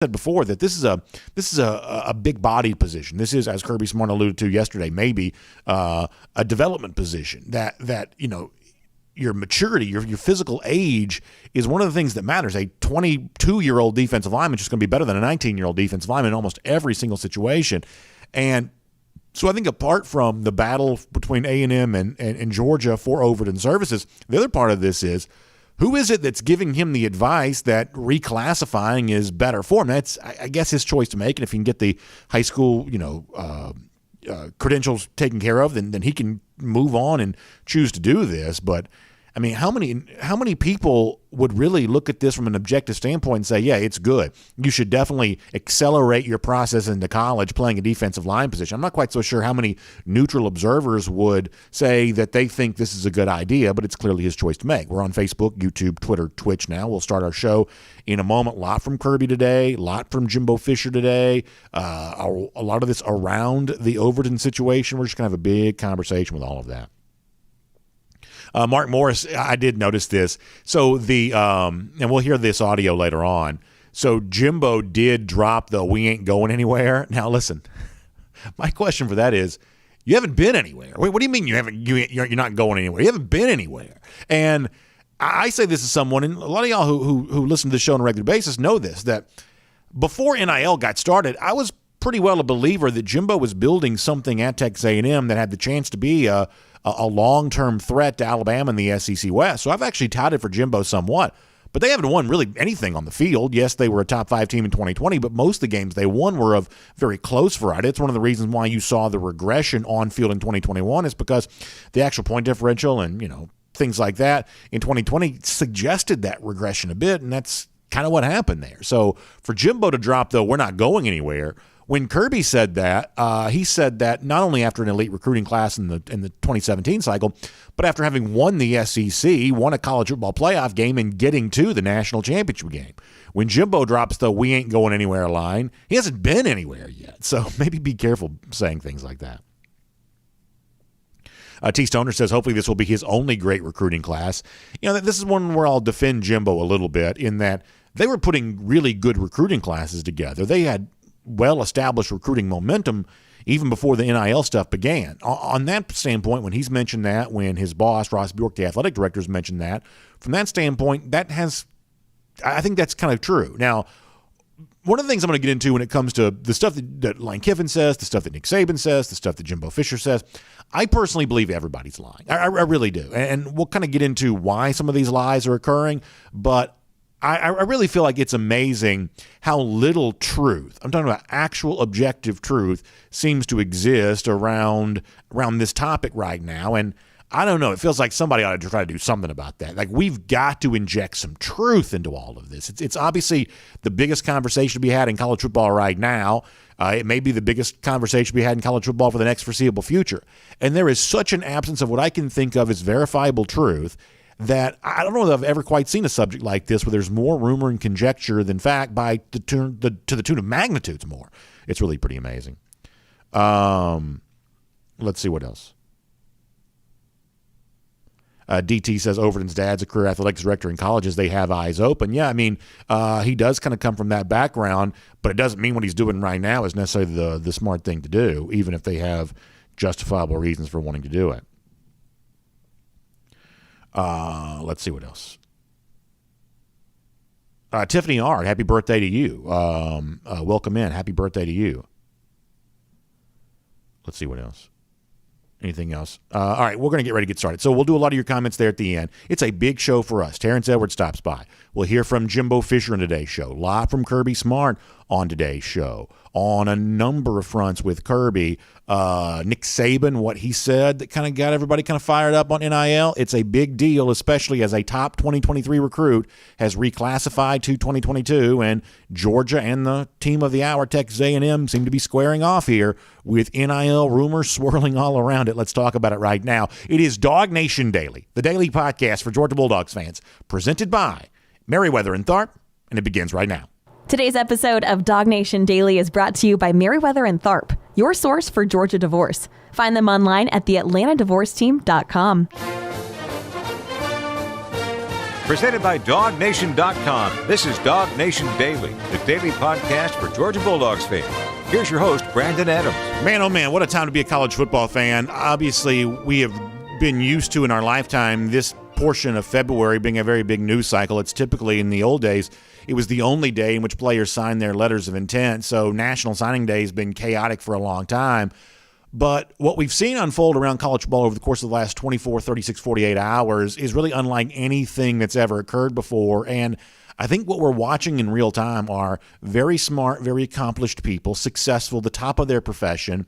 said before that this is a big bodied position. This is, as Kirby Smart alluded to yesterday, maybe a development position that your maturity, your physical age is one of the things that matters. A 22-year-old defensive lineman is just going to be better than a 19-year-old defensive lineman in almost every single situation. And so I think apart from the battle between A&M and Georgia for Overton services, the other part of this is, who is it that's giving him the advice that reclassifying is better for him? That's, I guess, his choice to make. And if he can get the high school, credentials taken care of, then he can move on and choose to do this. But I mean, how many people would really look at this from an objective standpoint and say, yeah, it's good. You should definitely accelerate your process into college playing a defensive line position. I'm not quite so sure how many neutral observers would say that they think this is a good idea, but it's clearly his choice to make. We're on Facebook, YouTube, Twitter, Twitch now. We'll start our show in a moment. A lot from Kirby today, a lot from Jimbo Fisher today, a lot of this around the Overton situation. We're just going to have a big conversation with all of that. Mark Morris, I did notice this. So and we'll hear this audio later on. So Jimbo did drop the "we ain't going anywhere." Now listen, my question for that is, you haven't been anywhere. Wait, what do you mean you're not going anywhere? You haven't been anywhere. And I say this as someone, and a lot of y'all who listen to the show on a regular basis know this, that before NIL got started, I was pretty well a believer that Jimbo was building something at Texas A&M that had the chance to be a long-term threat to Alabama in the SEC West. So I've actually touted for Jimbo somewhat, but they haven't won really anything on the field. Yes, they were a top 5 team in 2020, but most of the games they won were of very close variety. It's one of the reasons why you saw the regression on field in 2021 is because the actual point differential and, things like that in 2020 suggested that regression a bit, and that's kind of what happened there. So for Jimbo to drop, though, we're not going anywhere. When Kirby said that, he said that not only after an elite recruiting class in the 2017 cycle, but after having won the SEC, won a college football playoff game, and getting to the national championship game. When Jimbo drops the "we ain't going anywhere" line, he hasn't been anywhere yet. So maybe be careful saying things like that. T. Stoner says hopefully this will be his only great recruiting class. This is one where I'll defend Jimbo a little bit in that they were putting really good recruiting classes together. They had well-established recruiting momentum even before the NIL stuff began. On that standpoint, when he's mentioned that, when his boss, Ross Bjork, the athletic director, has mentioned that, from that standpoint, I think that's kind of true. Now, one of the things I'm going to get into when it comes to the stuff that Lane Kiffin says, the stuff that Nick Saban says, the stuff that Jimbo Fisher says, I personally believe everybody's lying. I really do. And we'll kind of get into why some of these lies are occurring, but I really feel like it's amazing how little truth, I'm talking about actual objective truth, seems to exist around this topic right now. And I don't know, it feels like somebody ought to try to do something about that. Like, we've got to inject some truth into all of this. It's obviously the biggest conversation to be had in college football right now. It may be the biggest conversation to be had in college football for the next foreseeable future. And there is such an absence of what I can think of as verifiable truth that I don't know that I've ever quite seen a subject like this where there's more rumor and conjecture than fact to the tune of magnitudes more. It's really pretty amazing. Let's see what else. DT says Overton's dad's a career athletics director in colleges. They have eyes open. Yeah, I mean, he does kind of come from that background, but it doesn't mean what he's doing right now is necessarily the smart thing to do, even if they have justifiable reasons for wanting to do it. Let's see what else. Tiffany R., happy birthday to you. Welcome in. Happy birthday to you. Let's see what else. Anything else? All right, we're going to get ready to get started. So we'll do a lot of your comments there at the end. It's a big show for us. Terence Edwards stops by. We'll hear from Jimbo Fisher in today's show. A lot from Kirby Smart on today's show. On a number of fronts with Kirby. Nick Saban, what he said that kind of got everybody kind of fired up on NIL. It's a big deal, especially as a top 2023 recruit has reclassified to 2022, and Georgia and the team of the hour, Texas A&M, seem to be squaring off here with NIL rumors swirling all around it. Let's talk about it right now. It is DawgNation Daily, the daily podcast for Georgia Bulldogs fans, presented by Merriweather and Tharp, and it begins right now. Today's episode of DawgNation Daily is brought to you by Merriweather and Tharp, your source for Georgia divorce. Find them online at theatlantadivorceteam.com. Presented by DawgNation.com. This is DawgNation Daily, the daily podcast for Georgia Bulldogs fans. Here's your host, Brandon Adams. Man, oh man, what a time to be a college football fan. Obviously, we have been used to in our lifetime this portion of February being a very big news cycle. It's typically, in the old days, it was the only day in which players signed their letters of intent. So National Signing Day has been chaotic for a long time. But what we've seen unfold around college football over the course of the last 24, 36, 48 hours is really unlike anything that's ever occurred before. And I think what we're watching in real time are very smart, very accomplished people, successful, the top of their profession,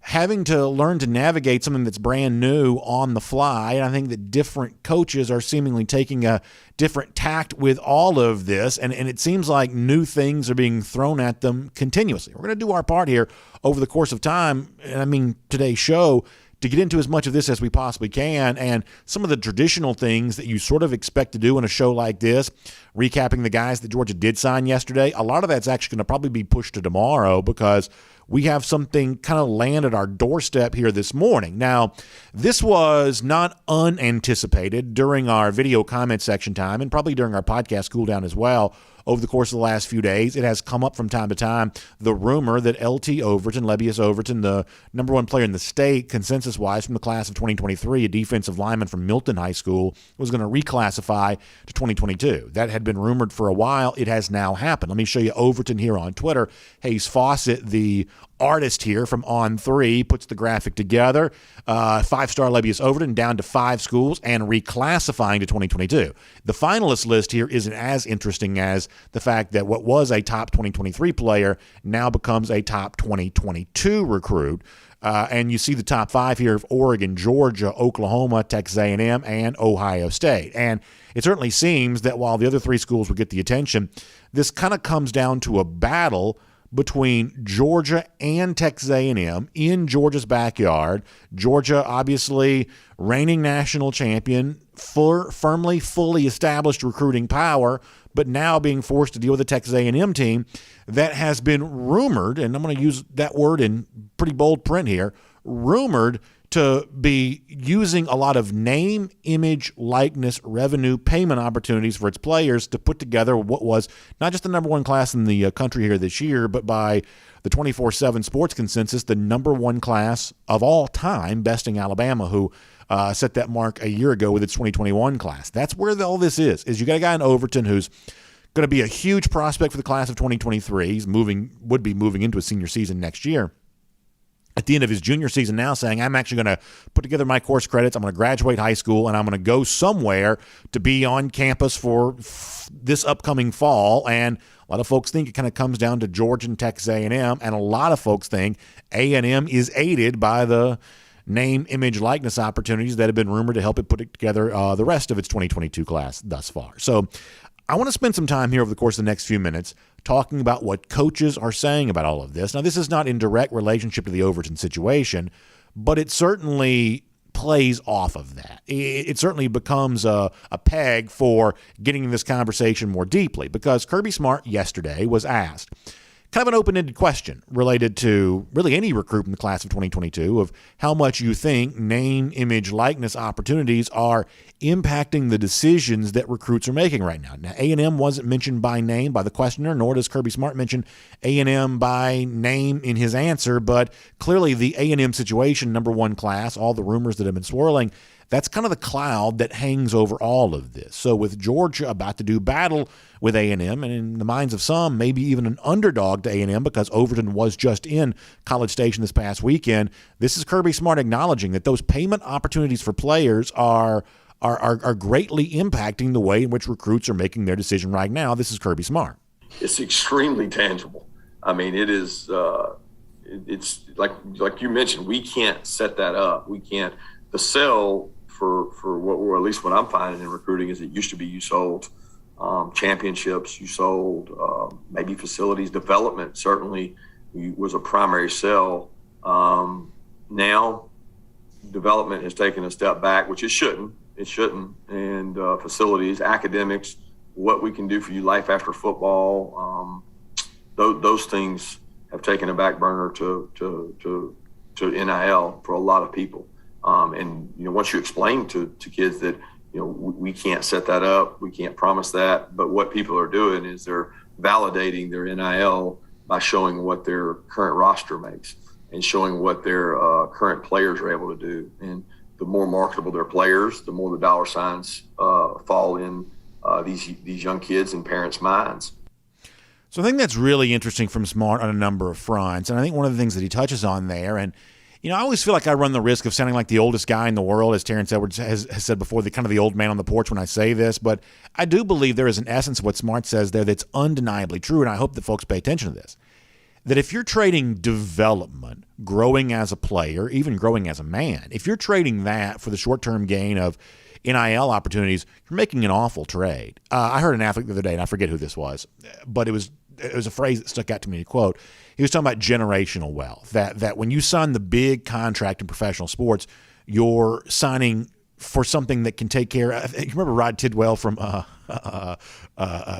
having to learn to navigate something that's brand new on the fly. And I think that different coaches are seemingly taking a different tact with all of this. And it seems like new things are being thrown at them continuously. We're going to do our part here over the course of time, and I mean today's show, to get into as much of this as we possibly can. And some of the traditional things that you sort of expect to do in a show like this, recapping the guys that Georgia did sign yesterday, a lot of that's actually going to probably be pushed to tomorrow because we have something kind of land at our doorstep here this morning. Now, this was not unanticipated during our video comment section time and probably during our podcast Cooldown as well. Over the course of the last few days, it has come up from time to time, the rumor that LT Overton, Levius Overton, the number one player in the state, consensus-wise from the class of 2023, a defensive lineman from Milton High School, was going to reclassify to 2022. That had been rumored for a while. It has now happened. Let me show you Overton here on Twitter. Hayes Fawcett, the artist here from On3, puts the graphic together. Five-star Levius Overton down to 5 schools and reclassifying to 2022. The finalist list here isn't as interesting as the fact that what was a top 2023 player now becomes a top 2022 recruit. And you see the top 5 here of Oregon, Georgia, Oklahoma, Texas A&M, and Ohio State. And it certainly seems that while the other 3 schools will get the attention, this kind of comes down to a battle between Georgia and Texas A&M in Georgia's backyard. Georgia, obviously, reigning national champion, firmly, fully established recruiting power, but now being forced to deal with a Texas A&M team that has been rumored, and I'm going to use that word in pretty bold print here, rumored to be using a lot of name, image, likeness, revenue, payment opportunities for its players to put together what was not just the number one class in the country here this year, but by the 24/7 sports consensus, the number one class of all time, besting Alabama, who set that mark a year ago with its 2021 class. That's where all this is you got a guy in Overton who's going to be a huge prospect for the class of 2023. He's would be moving into a senior season next year. At the end of his junior season now saying, I'm actually going to put together my course credits, I'm going to graduate high school, and I'm going to go somewhere to be on campus for this upcoming fall. And a lot of folks think it kind of comes down to Georgia and Texas A&M, and a lot of folks think A&M is aided by the name, image, likeness opportunities that have been rumored to help it put it together the rest of its 2022 class thus far. So I want to spend some time here over the course of the next few minutes talking about what coaches are saying about all of this. Now, this is not in direct relationship to the Overton situation, but it certainly plays off of that. It certainly becomes a peg for getting in this conversation more deeply, because Kirby Smart yesterday was asked kind of an open-ended question related to really any recruit in the class of 2022 of how much you think name, image, likeness opportunities are impacting the decisions that recruits are making right now. Now, A&M wasn't mentioned by name by the questioner, nor does Kirby Smart mention A&M by name in his answer, but clearly the A&M situation, number one class, all the rumors that have been swirling, that's kind of the cloud that hangs over all of this. So with Georgia about to do battle with A&M, and in the minds of some, maybe even an underdog to A&M because Overton was just in College Station this past weekend, this is Kirby Smart acknowledging that those payment opportunities for players are greatly impacting the way in which recruits are making their decision right now. This is Kirby Smart. It's extremely tangible. I mean, it is. It's like you mentioned. We can't set that up. We can't. The sell for what, or at least what I'm finding in recruiting, is it used to be you sold championships, you sold maybe facilities development. Certainly was a primary sell. Now development has taken a step back, which it shouldn't. And facilities, academics, what we can do for you, life after football, those things have taken a back burner to NIL for a lot of people. And once you explain to kids that we can't set that up. We can't promise that. But what people are doing is they're validating their NIL by showing what their current roster makes and showing what their current players are able to do. And the more marketable their players, the more the dollar signs fall in these young kids and parents' minds. So I think that's really interesting from Smart on a number of fronts. And I think one of the things that he touches on there, and I always feel like I run the risk of sounding like the oldest guy in the world, as Terence Edwards has said before, the kind of the old man on the porch when I say this. But I do believe there is an essence of what Smart says there that's undeniably true, and I hope that folks pay attention to this. That if you're trading development, growing as a player, even growing as a man, if you're trading that for the short-term gain of NIL opportunities, you're making an awful trade. I heard an athlete the other day, and I forget who this was, but it was a phrase that stuck out to me to quote. He was talking about generational wealth, that when you sign the big contract in professional sports, you're signing for something that can take care of. You remember Rod Tidwell from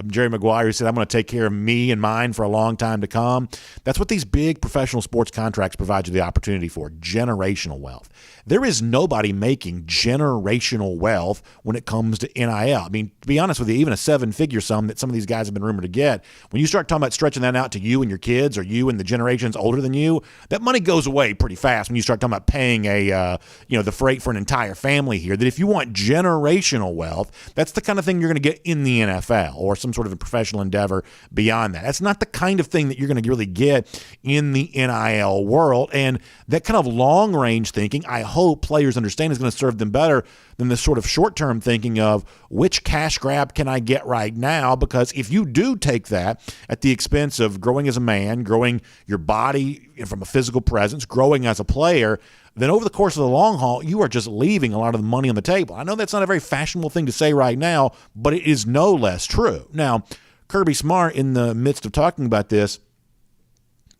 Jerry Maguire, who said, I'm going to take care of me and mine for a long time to come. That's what these big professional sports contracts provide you the opportunity for, generational wealth. There is nobody making generational wealth when it comes to NIL. I mean, to be honest with you, even a seven-figure sum that some of these guys have been rumored to get, when you start talking about stretching that out to you and your kids or you and the generations older than you, that money goes away pretty fast when you start talking about paying the freight for an entire family here. That if you want generational wealth, that's the kind of thing you're going to get in the NFL or some sort of a professional endeavor beyond that. That's not the kind of thing that you're going to really get in the NIL world. And that kind of long-range thinking, I hope players understand, is going to serve them better than the sort of short-term thinking of which cash grab can I get right now? Because if you do take that at the expense of growing as a man, growing your body from a physical presence, growing as a player, then over the course of the long haul, you are just leaving a lot of the money on the table. I know that's not a very fashionable thing to say right now, but it is no less true. Now, Kirby Smart, in the midst of talking about this,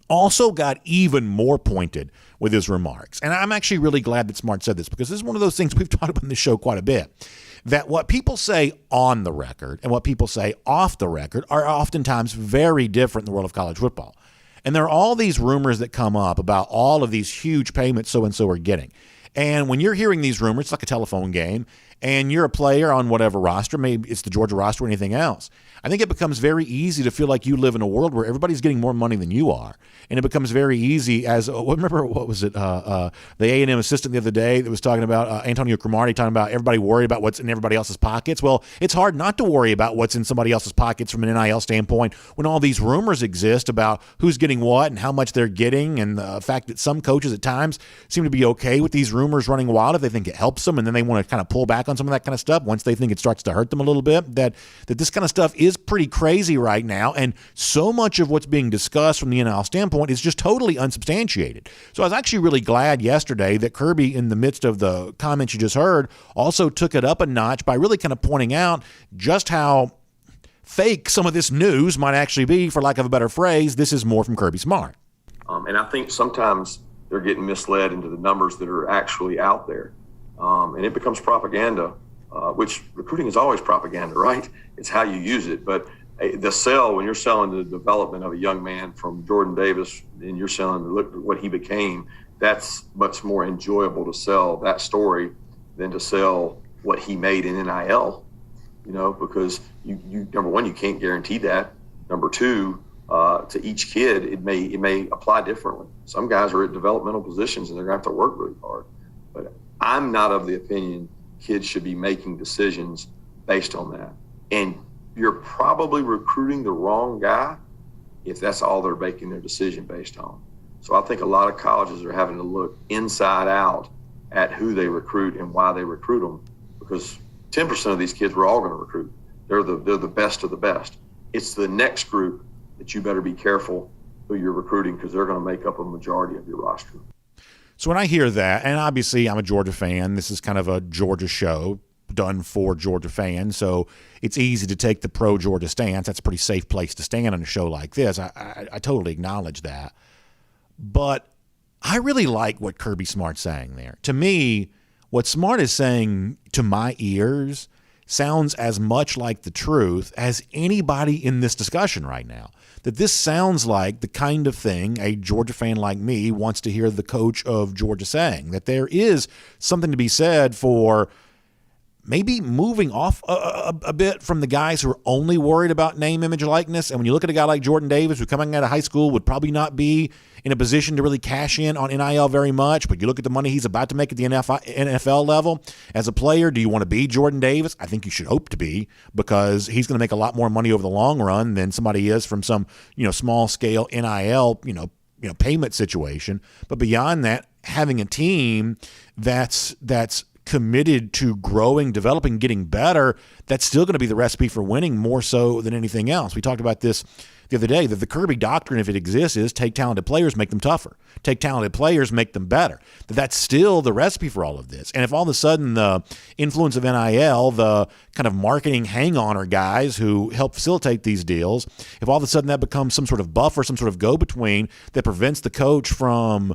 also got even more pointed with his remarks. And I'm actually really glad that Smart said this, because this is one of those things we've talked about in this show quite a bit, that what people say on the record and what people say off the record are oftentimes very different in the world of college football. And there are all these rumors that come up about all of these huge payments so-and-so are getting. And when you're hearing these rumors, it's like a telephone game, and you're a player on whatever roster, maybe it's the Georgia roster or anything else, I think it becomes very easy to feel like you live in a world where everybody's getting more money than you are. And it becomes very easy as, remember, what was it, the A&M assistant the other day that was talking about, Antonio Cromartie, talking about everybody worried about what's in everybody else's pockets. Well, it's hard not to worry about what's in somebody else's pockets from an NIL standpoint when all these rumors exist about who's getting what and how much they're getting, and the fact that some coaches at times seem to be okay with these rumors running wild if they think it helps them, and then they want to kind of pull back on some of that kind of stuff once they think it starts to hurt them a little bit, that this kind of stuff is pretty crazy right now, and so much of what's being discussed from the NIL standpoint is just totally unsubstantiated. So I was actually really glad yesterday that Kirby, in the midst of the comments you just heard, also took it up a notch by really kind of pointing out just how fake some of this news might actually be, for lack of a better phrase. This is more from Kirby Smart. And I think sometimes they're getting misled into the numbers that are actually out there. And it becomes propaganda, which recruiting is always propaganda, right? It's how you use it. But the sell, when you're selling the development of a young man from Jordan Davis and you're selling look at what he became, that's much more enjoyable to sell that story than to sell what he made in NIL, because you number one, you can't guarantee that. Number two, to each kid, it may apply differently. Some guys are at developmental positions and they're going to have to work really hard. But I'm not of the opinion kids should be making decisions based on that. And you're probably recruiting the wrong guy if that's all they're making their decision based on. So I think a lot of colleges are having to look inside out at who they recruit and why they recruit them, because 10% of these kids we're all going to recruit. They're the best of the best. It's the next group that you better be careful who you're recruiting, because they're going to make up a majority of your roster. So when I hear that, and obviously I'm a Georgia fan, this is kind of a Georgia show done for Georgia fans, so it's easy to take the pro-Georgia stance. That's a pretty safe place to stand on a show like this. I totally acknowledge that. But I really like what Kirby Smart's saying there. To me, what Smart is saying to my ears sounds as much like the truth as anybody in this discussion right now. That this sounds like the kind of thing a Georgia fan like me wants to hear the coach of Georgia saying, that there is something to be said for maybe moving off a bit from the guys who are only worried about name, image, likeness. And when you look at a guy like Jordan Davis, who coming out of high school would probably not be in a position to really cash in on NIL very much, but you look at the money he's about to make at the NFL level as a player, do you want to be Jordan Davis? I think you should hope to be, because he's going to make a lot more money over the long run than somebody is from some, small scale NIL, payment situation. But beyond that, having a team that's committed to growing, developing, getting better, that's still going to be the recipe for winning more so than anything else. We talked about this the other day, that the Kirby doctrine, if it exists, is take talented players, make them tougher. Take talented players, make them better. That's still the recipe for all of this. And if all of a sudden the influence of NIL, the kind of marketing hang-oner guys who help facilitate these deals, if all of a sudden that becomes some sort of buffer, some sort of go-between that prevents the coach from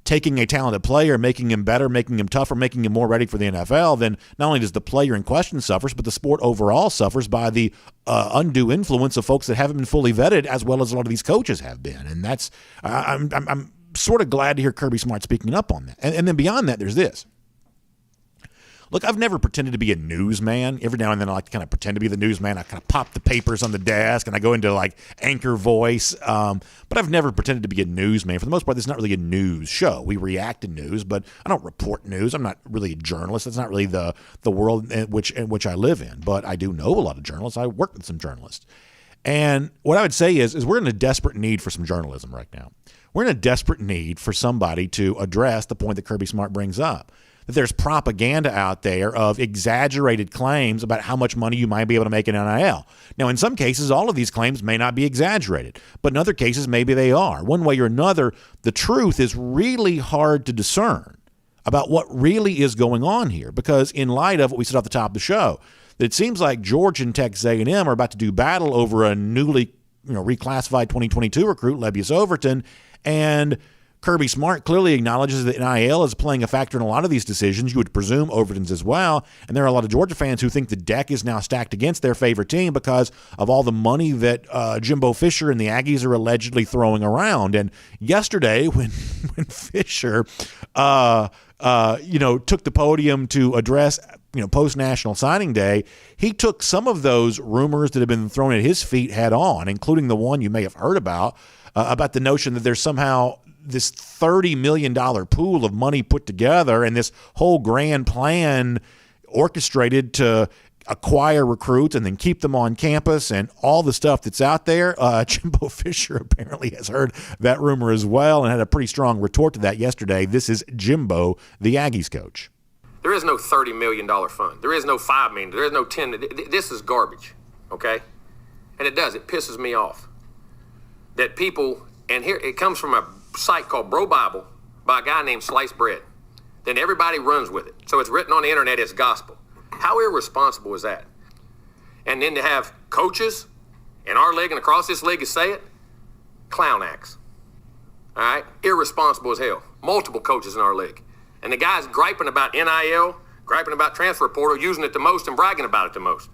taking a talented player, making him better, making him tougher, making him more ready for the NFL, then not only does the player in question suffers, but the sport overall suffers by the undue influence of folks that haven't been fully vetted, as well as a lot of these coaches have been. And that's I'm sort of glad to hear Kirby Smart speaking up on that. And then beyond that, there's this. Look, I've never pretended to be a newsman. Every now and then I like to kind of pretend to be the newsman. I kind of pop the papers on the desk and I go into like anchor voice. But I've never pretended to be a newsman. For the most part, this is not really a news show. We react to news, but I don't report news. I'm not really a journalist. That's not really the world in which I live in. But I do know a lot of journalists. I work with some journalists. And what I would say is we're in a desperate need for some journalism right now. We're in a desperate need for somebody to address the point that Kirby Smart brings up. That there's propaganda out there of exaggerated claims about how much money you might be able to make in NIL. Now, in some cases, all of these claims may not be exaggerated, but in other cases, maybe they are. One way or another, the truth is really hard to discern about what really is going on here, because in light of what we said off the top of the show, that it seems like Georgia and Texas A&M are about to do battle over a newly reclassified 2022 recruit, Levius Overton, and Kirby Smart clearly acknowledges that NIL is playing a factor in a lot of these decisions. You would presume Overton's as well. And there are a lot of Georgia fans who think the deck is now stacked against their favorite team because of all the money that Jimbo Fisher and the Aggies are allegedly throwing around. And yesterday, when Fisher, took the podium to address post-National Signing Day, he took some of those rumors that have been thrown at his feet head on, including the one you may have heard about the notion that there's somehow this $30 million pool of money put together and this whole grand plan orchestrated to acquire recruits and then keep them on campus and all the stuff that's out there. Jimbo Fisher apparently has heard that rumor as well and had a pretty strong retort to that yesterday. This is Jimbo, the Aggies coach. There is no $30 million fund. There is no $5 million. There is no $10 million. This is garbage, okay? And it pisses me off that people, and here it comes from a site called Bro Bible by a guy named Sliced Bread. Then everybody runs with it. So it's written on the internet as gospel. How irresponsible is that? And then to have coaches in our league and across this league say it, clown acts. All right? Irresponsible as hell. Multiple coaches in our league. And the guy's griping about NIL, griping about transfer portal, using it the most and bragging about it the most.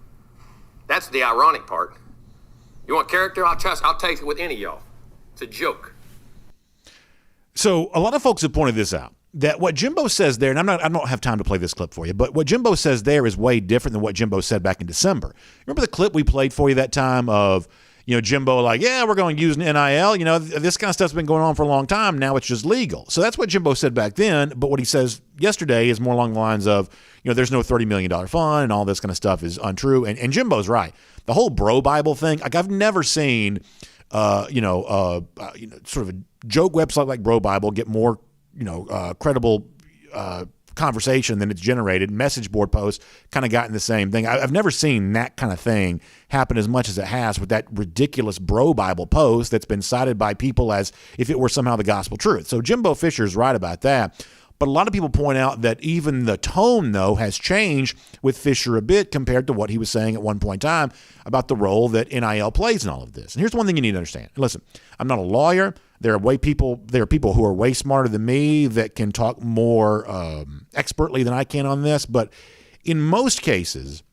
That's the ironic part. You want character? I'll take it with any of y'all. It's a joke. So a lot of folks have pointed this out, that what Jimbo says there, and I don't have time to play this clip for you, but what Jimbo says there is way different than what Jimbo said back in December. Remember the clip we played for you that time of, Jimbo like, yeah, we're going to use NIL. This kind of stuff's been going on for a long time. Now it's just legal. So that's what Jimbo said back then. But what he says yesterday is more along the lines of, there's no $30 million fund and all this kind of stuff is untrue. And Jimbo's right. The whole Bro Bible thing, like I've never seen sort of a joke website like Bro Bible get more, credible conversation than it's generated. Message board posts kind of gotten the same thing. I've never seen that kind of thing happen as much as it has with that ridiculous Bro Bible post that's been cited by people as if it were somehow the gospel truth. So Jimbo Fisher's right about that. But a lot of people point out that even the tone, though, has changed with Fisher a bit compared to what he was saying at one point in time about the role that NIL plays in all of this. And here's one thing you need to understand. Listen, I'm not a lawyer. There are people who are way smarter than me that can talk more expertly than I can on this. But in most cases,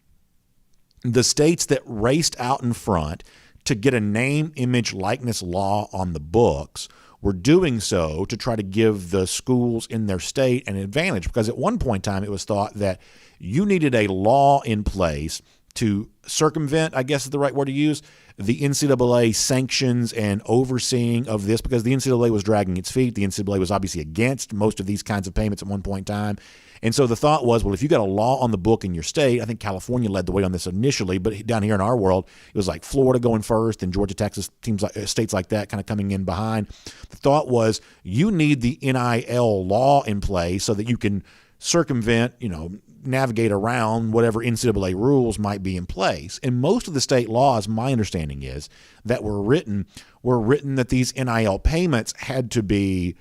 the states that raced out in front to get a name, image, likeness law on the books were doing so to try to give the schools in their state an advantage, because at one point in time it was thought that you needed a law in place to circumvent, I guess is the right word to use, the NCAA sanctions and overseeing of this, because the NCAA was dragging its feet. The NCAA was obviously against most of these kinds of payments at one point in time. And so the thought was, well, if you got a law on the book in your state, I think California led the way on this initially, but down here in our world, it was like Florida going first and Georgia, Texas, teams like states like that kind of coming in behind. The thought was you need the NIL law in place so that you can circumvent, navigate around whatever NCAA rules might be in place. And most of the state laws, my understanding is, that were written that these NIL payments had to be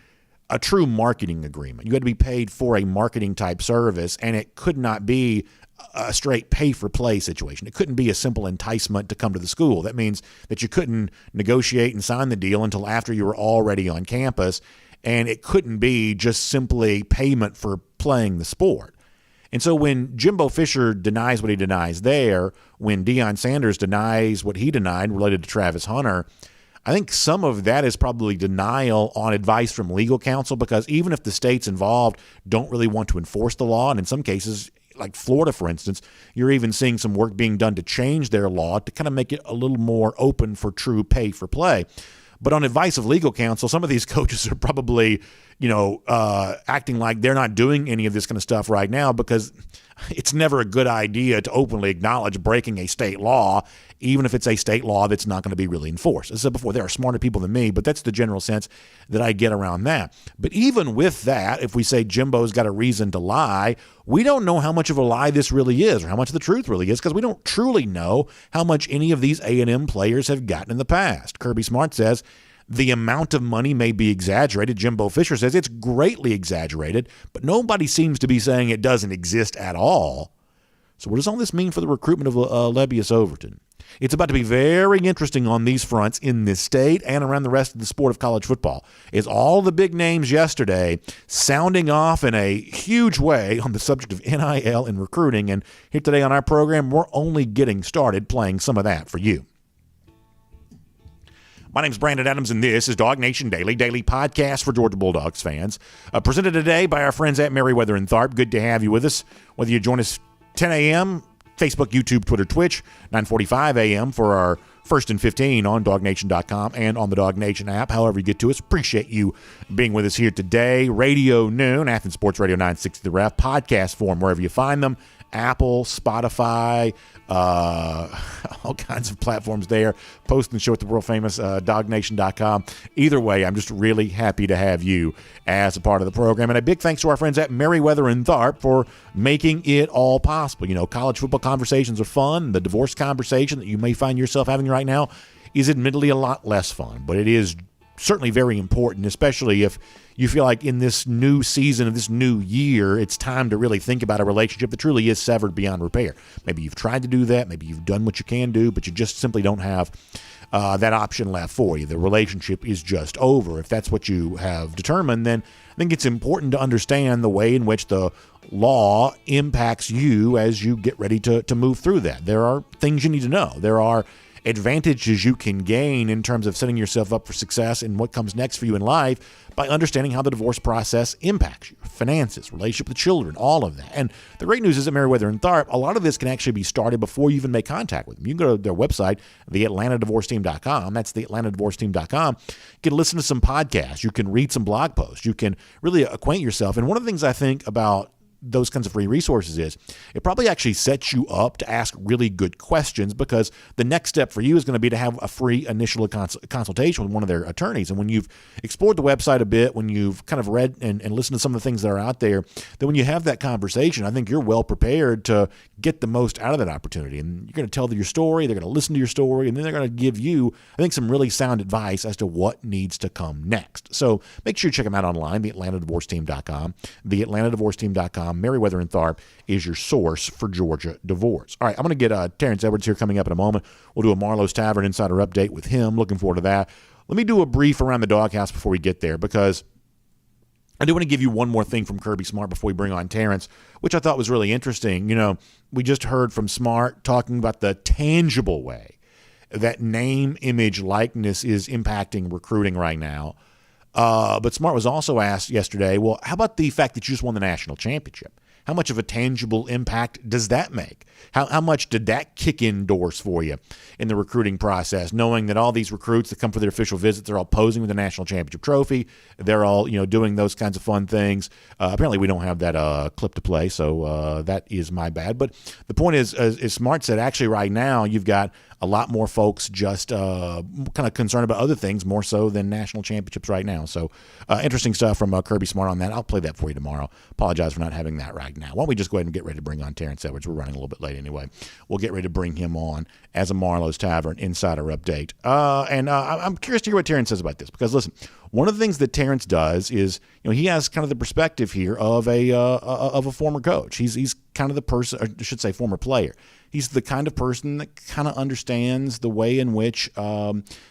a true marketing agreement. You had to be paid for a marketing type service, and it could not be a straight pay for play situation. It couldn't be a simple enticement to come to the school. That means that you couldn't negotiate and sign the deal until after you were already on campus, and it couldn't be just simply payment for playing the sport. And so when Jimbo Fisher denies what he denies there, when Deion Sanders denies what he denied related to Travis Hunter, I think some of that is probably denial on advice from legal counsel, because even if the states involved don't really want to enforce the law, and in some cases, like Florida, for instance, you're even seeing some work being done to change their law to kind of make it a little more open for true pay for play. But on advice of legal counsel, some of these coaches are probably, acting like they're not doing any of this kind of stuff right now, because it's never a good idea to openly acknowledge breaking a state law, even if it's a state law that's not going to be really enforced. As I said before, there are smarter people than me, but that's the general sense that I get around that. But even with that, if we say Jimbo's got a reason to lie, we don't know how much of a lie this really is or how much of the truth really is, because we don't truly know how much any of these A&M players have gotten in the past. Kirby Smart says the amount of money may be exaggerated. Jimbo Fisher says it's greatly exaggerated, but nobody seems to be saying it doesn't exist at all. So what does all this mean for the recruitment of Lebbeus Overton? It's about to be very interesting on these fronts in this state and around the rest of the sport of college football. Is all the big names yesterday sounding off in a huge way on the subject of NIL and recruiting. And here today on our program, we're only getting started playing some of that for you. My name's Brandon Adams, and this is DawgNation Daily, daily podcast for Georgia Bulldogs fans. Presented today by our friends at Merriweather and Tharp. Good to have you with us. Whether you join us 10 a.m., Facebook, YouTube, Twitter, Twitch, 9:45 a.m. for our First and 15 on DawgNation.com and on the DawgNation app. However you get to us, appreciate you being with us here today. Radio Noon, Athens Sports Radio 960 The Ref, podcast form wherever you find them. Apple, Spotify, all kinds of platforms there. Post and show at the world famous DawgNation.com. Either way, I'm just really happy to have you as a part of the program. And a big thanks to our friends at Merriweather and Tharp for making it all possible. College football conversations are fun. The divorce conversation that you may find yourself having right now is admittedly a lot less fun, but it is certainly very important, especially if you feel like in this new season of this new year, it's time to really think about a relationship that truly is severed beyond repair. Maybe you've tried to do that. Maybe you've done what you can do, but you just simply don't have that option left for you. The relationship is just over. If that's what you have determined, then I think it's important to understand the way in which the law impacts you as you get ready to move through that. There are things you need to know. There are advantages you can gain in terms of setting yourself up for success in what comes next for you in life by understanding how the divorce process impacts you, finances, relationship with children, all of that. And the great news is at Merriweather and Tharp, a lot of this can actually be started before you even make contact with them. You can go to their website, theatlantadivorceteam.com. That's theatlantadivorceteam.com. You can listen to some podcasts. You can read some blog posts. You can really acquaint yourself. And one of the things I think about those kinds of free resources is it probably actually sets you up to ask really good questions, because the next step for you is going to be to have a free initial consultation with one of their attorneys. And when you've explored the website a bit, when you've kind of read and listened to some of the things that are out there, then when you have that conversation, I think you're well prepared to get the most out of that opportunity. And you're going to tell your story, they're going to listen to your story, and then they're going to give you, I think, some really sound advice as to what needs to come next. So make sure you check them out online, theatlantadivorceteam.com, theatlantadivorceteam.com. Merriweather and Tharp is your source for Georgia divorce. All right, I'm going to get Terence Edwards here coming up in a moment. We'll do a Marlow's Tavern Insider update with him. Looking forward to that. Let me do a brief around the doghouse before we get there, because I do want to give you one more thing from Kirby Smart before we bring on Terence, which I thought was really interesting. We just heard from Smart talking about the tangible way that name, image, likeness is impacting recruiting right now. But Smart was also asked yesterday, well, how about the fact that you just won the national championship? How much of a tangible impact does that make? How much did that kick in doors for you in the recruiting process, knowing that all these recruits that come for their official visits, they're all posing with the national championship trophy. They're all, doing those kinds of fun things. Apparently we don't have that clip to play, so that is my bad. But the point is, as Smart said, actually right now you've got a lot more folks just kind of concerned about other things more so than national championships right now. So interesting stuff from Kirby Smart on that. I'll play that for you tomorrow. Apologize for not having that right now. Why don't we just go ahead and get ready to bring on Terence Edwards? We're running a little bit late anyway. We'll get ready to bring him on as a Marlow's Tavern Insider Update. And I'm curious to hear what Terence says about this because, listen, one of the things that Terence does is, he has kind of the perspective here of a former coach. He's kind of the person, or I should say former player. He's the kind of person that kind of understands the way in which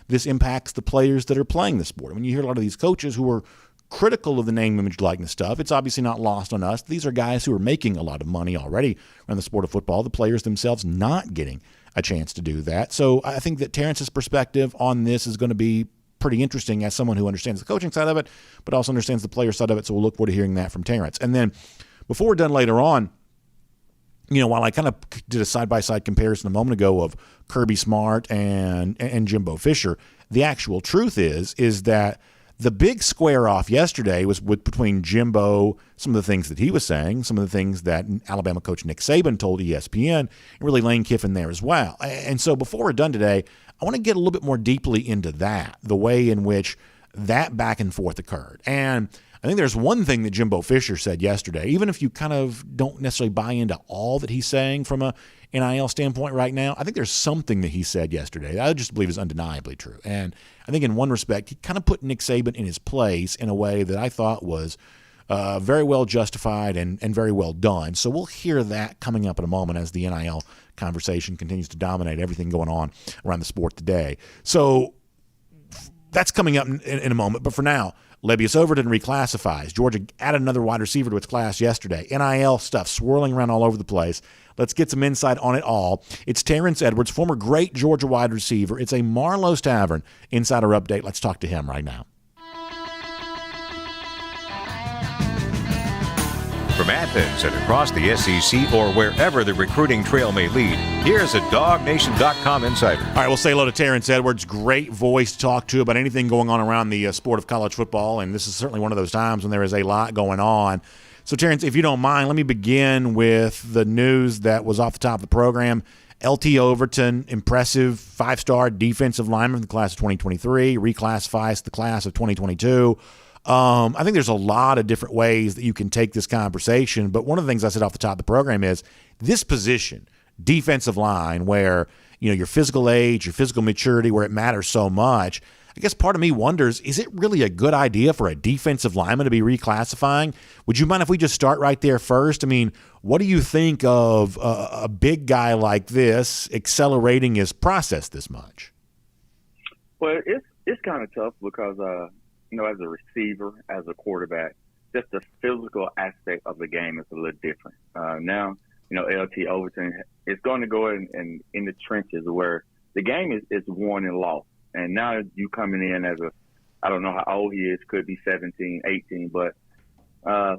this impacts the players that are playing the sport. When you hear a lot of these coaches who are critical of the name, image, likeness stuff, it's obviously not lost on us. These are guys who are making a lot of money already around the sport of football. The players themselves not getting a chance to do that. So I think that Terence's perspective on this is going to be pretty interesting as someone who understands the coaching side of it, but also understands the player side of it. So we'll look forward to hearing that from Terence. And then before we're done later on, while I kind of did a side-by-side comparison a moment ago of Kirby Smart and Jimbo Fisher, the actual truth is that the big square off yesterday was between Jimbo, some of the things that he was saying, some of the things that Alabama coach Nick Saban told ESPN, and really Lane Kiffin there as well. And so before we're done today, I want to get a little bit more deeply into that, the way in which that back and forth occurred. And I think there's one thing that Jimbo Fisher said yesterday, even if you kind of don't necessarily buy into all that he's saying from a NIL standpoint right now, I think there's something that he said yesterday that I just believe is undeniably true. And I think in one respect, he kind of put Nick Saban in his place in a way that I thought was very well justified and very well done. So we'll hear that coming up in a moment as the NIL conversation continues to dominate everything going on around the sport today. So that's coming up in a moment. But for now, Lebbeus Overton reclassifies. Georgia added another wide receiver to its class yesterday. NIL stuff swirling around all over the place. Let's get some insight on it all. It's Terence Edwards, former great Georgia wide receiver. It's a Marlow's Tavern Insider Update. Let's talk to him right now. From Athens and across the SEC or wherever the recruiting trail may lead, here's a DawgNation.com insider. All right, we'll say hello to Terence Edwards. Great voice to talk to about anything going on around the sport of college football, and this is certainly one of those times when there is a lot going on. So, Terence, if you don't mind, let me begin with the news that was off the top of the program. LT Overton, impressive 5-star defensive lineman from the class of 2023, reclassifies the class of 2022. I think there's a lot of different ways that you can take this conversation, but one of the things I said off the top of the program is this position, defensive line, where your physical age, your physical maturity, where it matters so much. I guess part of me wonders, is it really a good idea for a defensive lineman to be reclassifying? Would you mind if we just start right there first? I mean, what do you think of a big guy like this accelerating his process this much? Well, it's kind of tough because as a receiver, as a quarterback, just the physical aspect of the game is a little different. Now, LT Overton is going to go in the trenches where the game is won and lost. And now you coming in as I don't know how old he is, could be 17, 18, but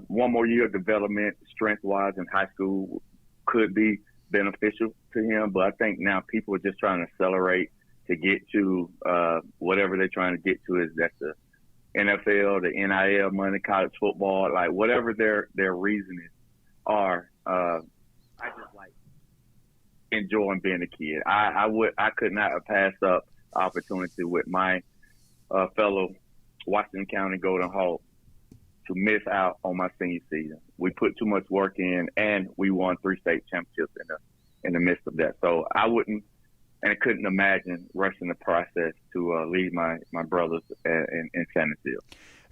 one more year of development strength-wise in high school could be beneficial to him. But I think now people are just trying to accelerate to get to whatever they're trying to get to, is that the NFL, the NIL money, college football, like whatever their reasons are. I just like enjoying being a kid. I could not have passed up opportunity with my fellow Washington County Golden Hawk to miss out on my senior season. We put too much work in, and we won 3 state championships in the midst of that. So I wouldn't and I couldn't imagine rushing the process to lead my brothers in San Antonio.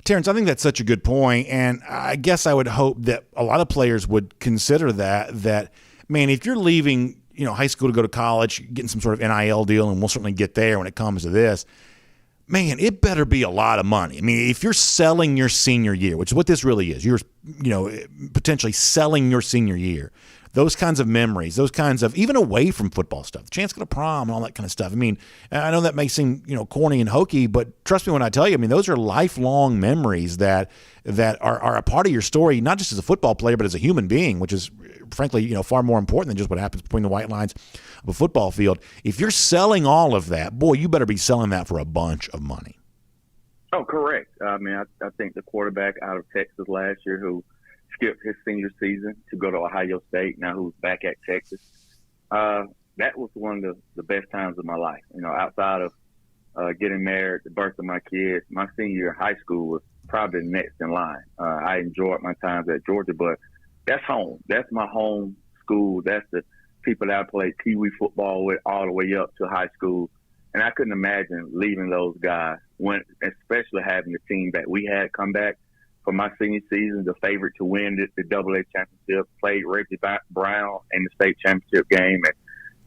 Terence, I think that's such a good point, and I guess I would hope that a lot of players would consider that, man, if you're leaving high school to go to college, getting some sort of NIL deal, and we'll certainly get there when it comes to this, man, it better be a lot of money. I mean, if you're selling your senior year, which is what this really is, you're potentially selling your senior year, those kinds of memories, those kinds of, even away from football stuff, the chance to go to prom and all that kind of stuff. I mean, I know that may seem, corny and hokey, but trust me when I tell you, I mean, those are lifelong memories that are a part of your story, not just as a football player, but as a human being, which is frankly, far more important than just what happens between the white lines of a football field. If you're selling all of that, boy, you better be selling that for a bunch of money. Oh, correct. I mean, I think the quarterback out of Texas last year who skipped his senior season to go to Ohio State, now who's back at Texas, that was one of the best times of my life. Outside of getting married, the birth of my kids, my senior year of high school was probably next in line. I enjoyed my times at Georgia, but that's home. That's my home school. That's the people that I played Pee Wee football with all the way up to high school. And I couldn't imagine leaving those guys, especially having the team that we had come back for my senior season, the favorite to win the AA championship, played Reggie Brown in the state championship game, and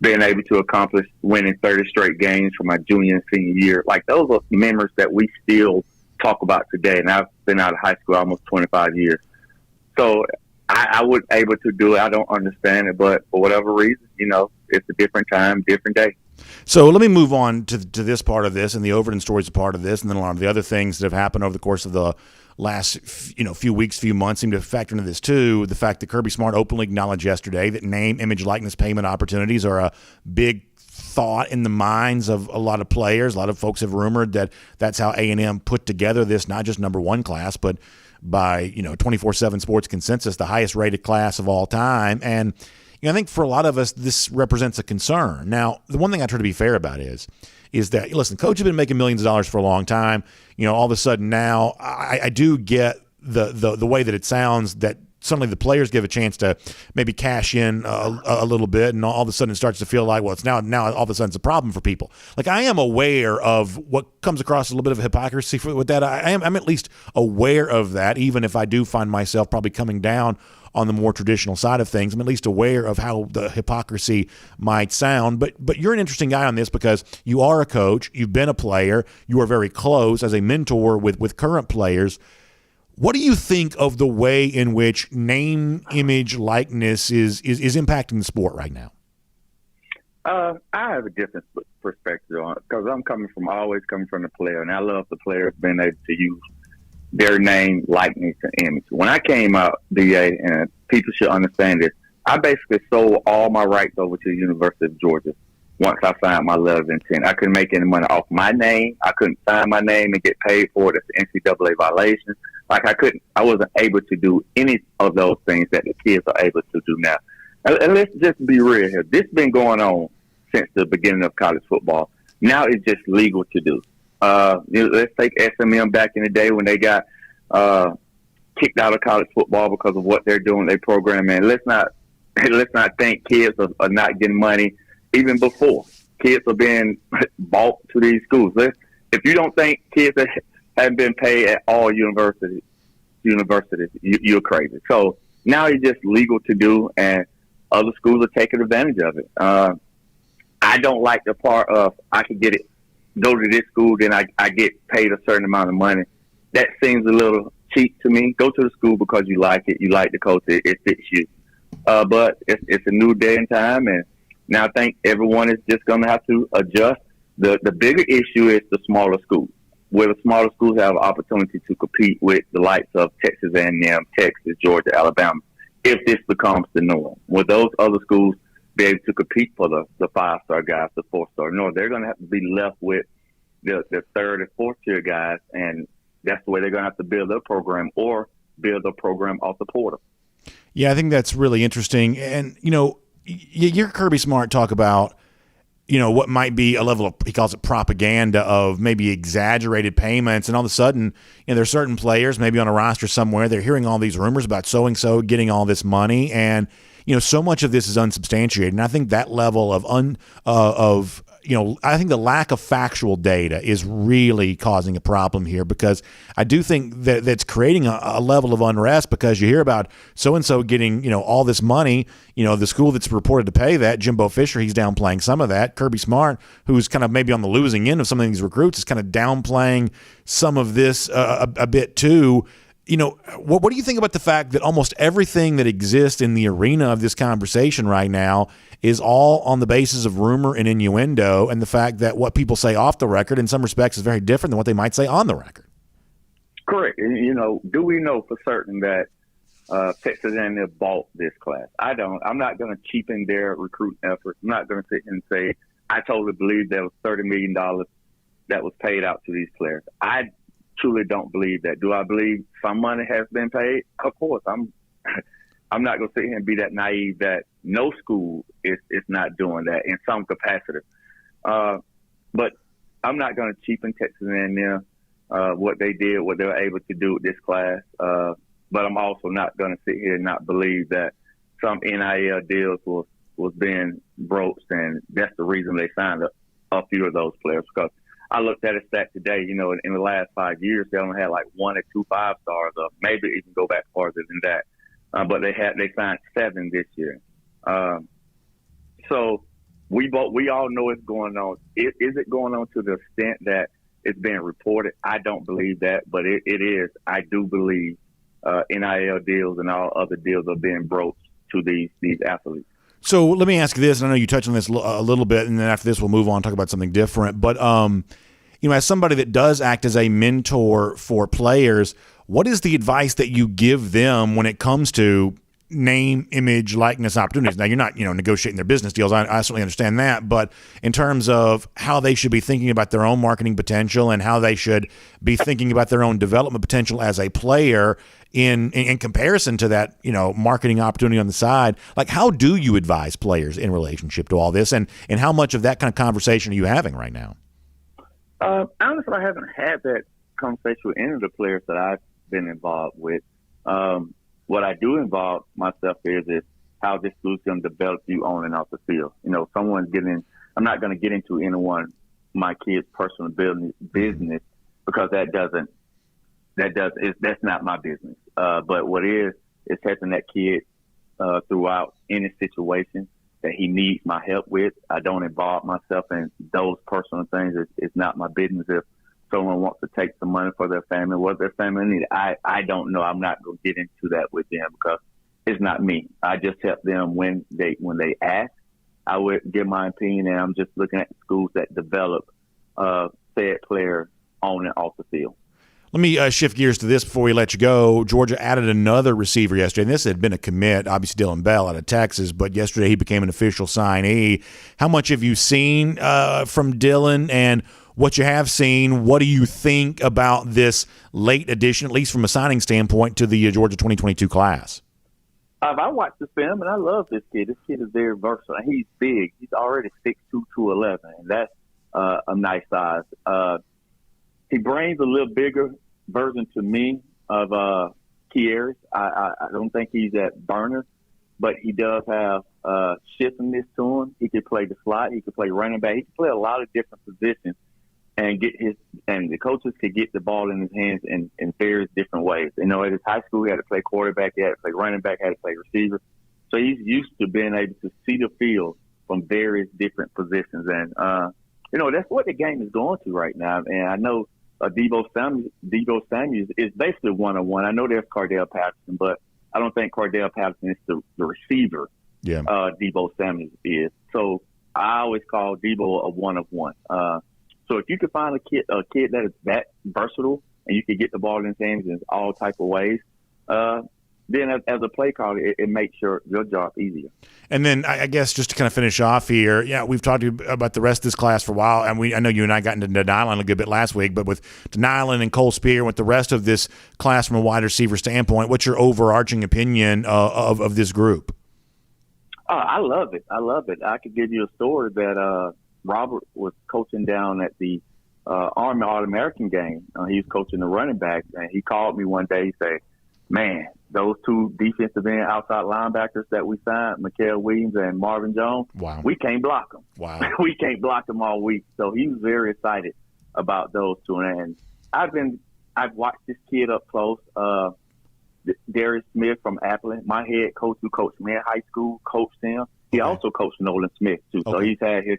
being able to accomplish winning 30 straight games for my junior and senior year. Like, those are memories that we still talk about today. And I've been out of high school almost 25 years. So I was able to do it. I don't understand it, but for whatever reason, it's a different time, different day. So let me move on to this part of this, and the Overton story is a part of this, and then a lot of the other things that have happened over the course of the last few weeks, few months seem to factor into this too. The fact that Kirby Smart openly acknowledged yesterday that name, image, likeness payment opportunities are a big thought in the minds of a lot of players. A lot of folks have rumored that that's how A&M put together this, not just number one class, but by 24/7 Sports consensus, the highest rated class of all time. And I think for a lot of us, this represents a concern. Now, the one thing I try to be fair about is that, listen, coach has been making millions of dollars for a long time. All of a sudden now, I do get the way that it sounds that suddenly the players give a chance to maybe cash in a little bit, and all of a sudden it starts to feel like, well, it's now all of a sudden it's a problem for people. Like, I am aware of what comes across as a little bit of hypocrisy with that. I'm at least aware of that, even if I do find myself probably coming down on the more traditional side of things. I'm at least aware of how the hypocrisy might sound. But you're an interesting guy on this because you are a coach, you've been a player, you are very close as a mentor with current players. What do you think of the way in which name, image, likeness is impacting the sport right now? I have a different perspective on it because I'm always coming from the player, and I love the players being able to use their name, likeness, and image. When I came out, DA, and people should understand this, I basically sold all my rights over to the University of Georgia once I signed my letter of intent. I couldn't make any money off my name. I couldn't sign my name and get paid for it. That's an NCAA violation. Like, I wasn't able to do any of those things that the kids are able to do now. And let's just be real here. This has been going on since the beginning of college football. Now it's just legal to do. Let's take SMM back in the day when they got kicked out of college football because of what they're doing, they programming. Let's not think kids are not getting money even before. Kids are being bought to these schools. If you don't think kids haven't been paid at all universities, you're crazy. So now it's just legal to do, and other schools are taking advantage of it. I don't like the part of I can go to this school, then I get paid a certain amount of money. That seems a little cheap to me. Go to the school because you like it, you like the coach, it fits you. But it's a new day and time, and now I think everyone is just going to have to adjust. The bigger issue is the smaller schools, where the smaller schools have an opportunity to compete with the likes of Texas A&M, Texas, Georgia, Alabama, if this becomes the norm. Will those other schools be able to compete for the five-star guys, the four-star? No, they're going to have to be left with the third and fourth-tier guys, and that's the way they're going to have to build their program or build a program off the portal. Yeah, I think that's really interesting. And, you hear Kirby Smart talk about, what might be a level of, he calls it propaganda, of maybe exaggerated payments. And all of a sudden, there's certain players maybe on a roster somewhere, they're hearing all these rumors about so-and-so getting all this money. And, so much of this is unsubstantiated. And I think that level of I think the lack of factual data is really causing a problem here, because I do think that that's creating a level of unrest, because you hear about so-and-so getting, all this money, the school that's reported to pay that, Jimbo Fisher, he's downplaying some of that. Kirby Smart, who's kind of maybe on the losing end of some of these recruits, is kind of downplaying some of this a bit too. what do you think about the fact that almost everything that exists in the arena of this conversation right now is all on the basis of rumor and innuendo, and the fact that what people say off the record in some respects is very different than what they might say on the record? Correct. Do we know for certain that Texas A&M bought this class? I don't. I'm not going to cheapen their recruiting effort. I'm not going to sit and say I totally believe there was $30 million that was paid out to these players. I truly don't believe that. Do I believe some money has been paid? Of course. I'm not going to sit here and be that naive that no school is not doing that in some capacity. But I'm not going to cheapen Texas A&M, what they did, what they were able to do with this class. But I'm also not going to sit here and not believe that some NIL deals was being broached, and that's the reason they signed a few of those players. Because I looked at a stat today, in the last 5 years, they only had like 1 or 2 5-stars, or maybe even go back farther than that. But they signed 7 this year. So we all know it's going on. Is it going on to the extent that it's being reported? I don't believe that, but it is. I do believe NIL deals and all other deals are being broached to these athletes. So let me ask this, and I know you touched on this a little bit, and then after this we'll move on and talk about something different. But, as somebody that does act as a mentor for players, what is the advice that you give them when it comes to name, image, likeness, opportunities? Now, you're not, negotiating their business deals. I certainly understand that. But in terms of how they should be thinking about their own marketing potential and how they should be thinking about their own development potential as a player in comparison to that, marketing opportunity on the side, like how do you advise players in relationship to all this? And how much of that kind of conversation are you having right now? Honestly, I haven't had that conversation with any of the players that I've been involved with. What I do involve myself is how this school's going to develop you on and off the field. I'm not going to get into my kid's personal business because that's not my business. But what is helping that kid throughout any situation that he needs my help with. I don't involve myself in those personal things. It's not my business. If someone wants to take some money for their family, what their family needs, I don't know. I'm not going to get into that with them because it's not me. I just help them when they ask. I would give my opinion, and I'm just looking at schools that develop said player on and off the field. Let me shift gears to this before we let you go. Georgia added another receiver yesterday, and this had been a commit, obviously Dylan Bell out of Texas, but yesterday he became an official signee. How much have you seen from Dylan, and what you have seen, what do you think about this late addition, at least from a signing standpoint, to the Georgia 2022 class? I watched the film, and I love this kid. This kid is very versatile. He's big. He's already 6'2", 211, and that's a nice size. He brings a little bigger version to me of Kieris. I don't think he's at burner, but he does have shiftiness to him. He can play the slot. He can play running back. He can play a lot of different positions and the coaches could get the ball in his hands in various different ways. At his high school, he had to play quarterback, he had to play running back, he had to play receiver. So he's used to being able to see the field from various different positions. And, that's what the game is going to right now. And I know Debo Samuels is basically one-on-one. I know there's Cardell Patterson, but I don't think Cardell Patterson is the receiver. Yeah. Debo Samuels is. So I always call Debo a one-of-one. So if you could find a kid that is that versatile and you could get the ball in his hands in all type of ways, then as a play caller, it makes your job easier. And then I guess just to kind of finish off here, we've talked about the rest of this class for a while, and I know you and I got into Nyland a good bit last week, but with Nyland and Cole Spear and with the rest of this class from a wide receiver standpoint, what's your overarching opinion of this group? I love it. I could give you a story that Robert was coaching down at the Army All-American game. He was coaching the running back, and he called me one day. He said, "Man, those two defensive end outside linebackers that we signed, Mikael Williams and Marvin Jones, wow, we can't block them. Wow, we can't block them all week." So he was very excited about those two. And I've watched this kid up close. Darius Smith from Appleton, my head coach who coached me in high school, coached him. He also coached Nolan Smith too. So he's had his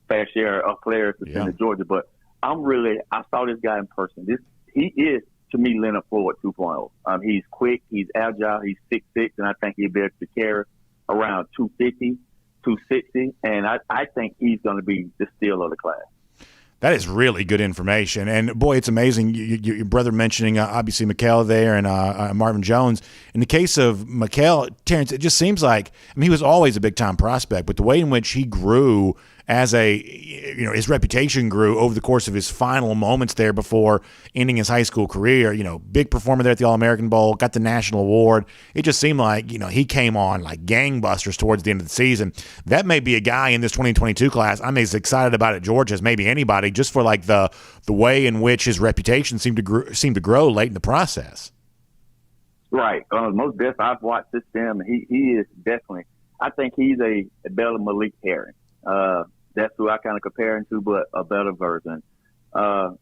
fair share of players to send to Georgia. But I saw this guy in person. He is to me, Leonard Floyd 2.0. He's quick, he's agile, he's 6'6", and I think he'll be able to carry around 250, 260, and I think he's going to be the steal of the class. That is really good information. And, boy, it's amazing. Your brother mentioning, obviously, Mikal there and Marvin Jones. In the case of Mikal, Terence, it just seems like, he was always a big-time prospect, but the way in which he grew as his reputation grew over the course of his final moments there before ending his high school career, big performer there at the All-American Bowl, got the national award. It just seemed like, he came on like gangbusters towards the end of the season. That may be a guy in this 2022 class I'm as excited about at Georgia as maybe anybody, just for like the way in which his reputation seemed to grow late in the process. Right. Most definitely. I've watched this film. He is definitely, I think he's a better Malik Herring. That's who I kind of compare him to, but a better version. The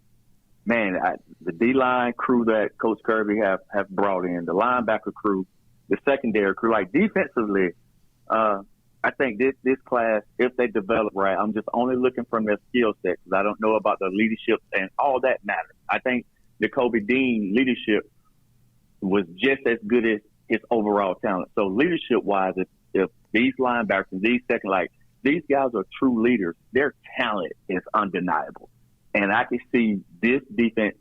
D-line crew that Coach Kirby have brought in, the linebacker crew, the secondary crew, like defensively, I think this class, if they develop right, I'm just only looking from their skill set because I don't know about the leadership and all that matters. I think the Kobe Dean leadership was just as good as his overall talent. So leadership-wise, if these linebackers and these these guys are true leaders, their talent is undeniable. And I can see this defense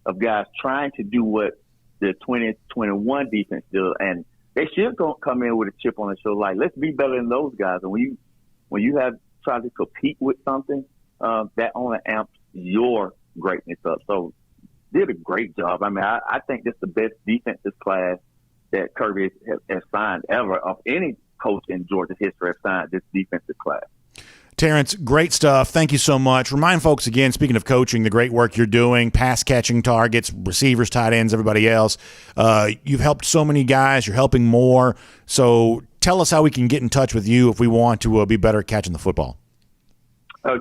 of guys trying to do what the 2021 defense did. And they should come in with a chip on the shoulder, like, let's be better than those guys. And when you have tried to compete with something, that only amps your greatness up. So did a great job. I think this is the best defensive class that Kirby has signed ever of any coach in Georgia's history have signed this defensive class. Terence, great stuff. Thank you so much. Remind folks again, speaking of coaching, the great work you're doing, pass catching targets, receivers, tight ends, everybody else. You've helped so many guys. You're helping more. So tell us how we can get in touch with you if we want to be better at catching the football.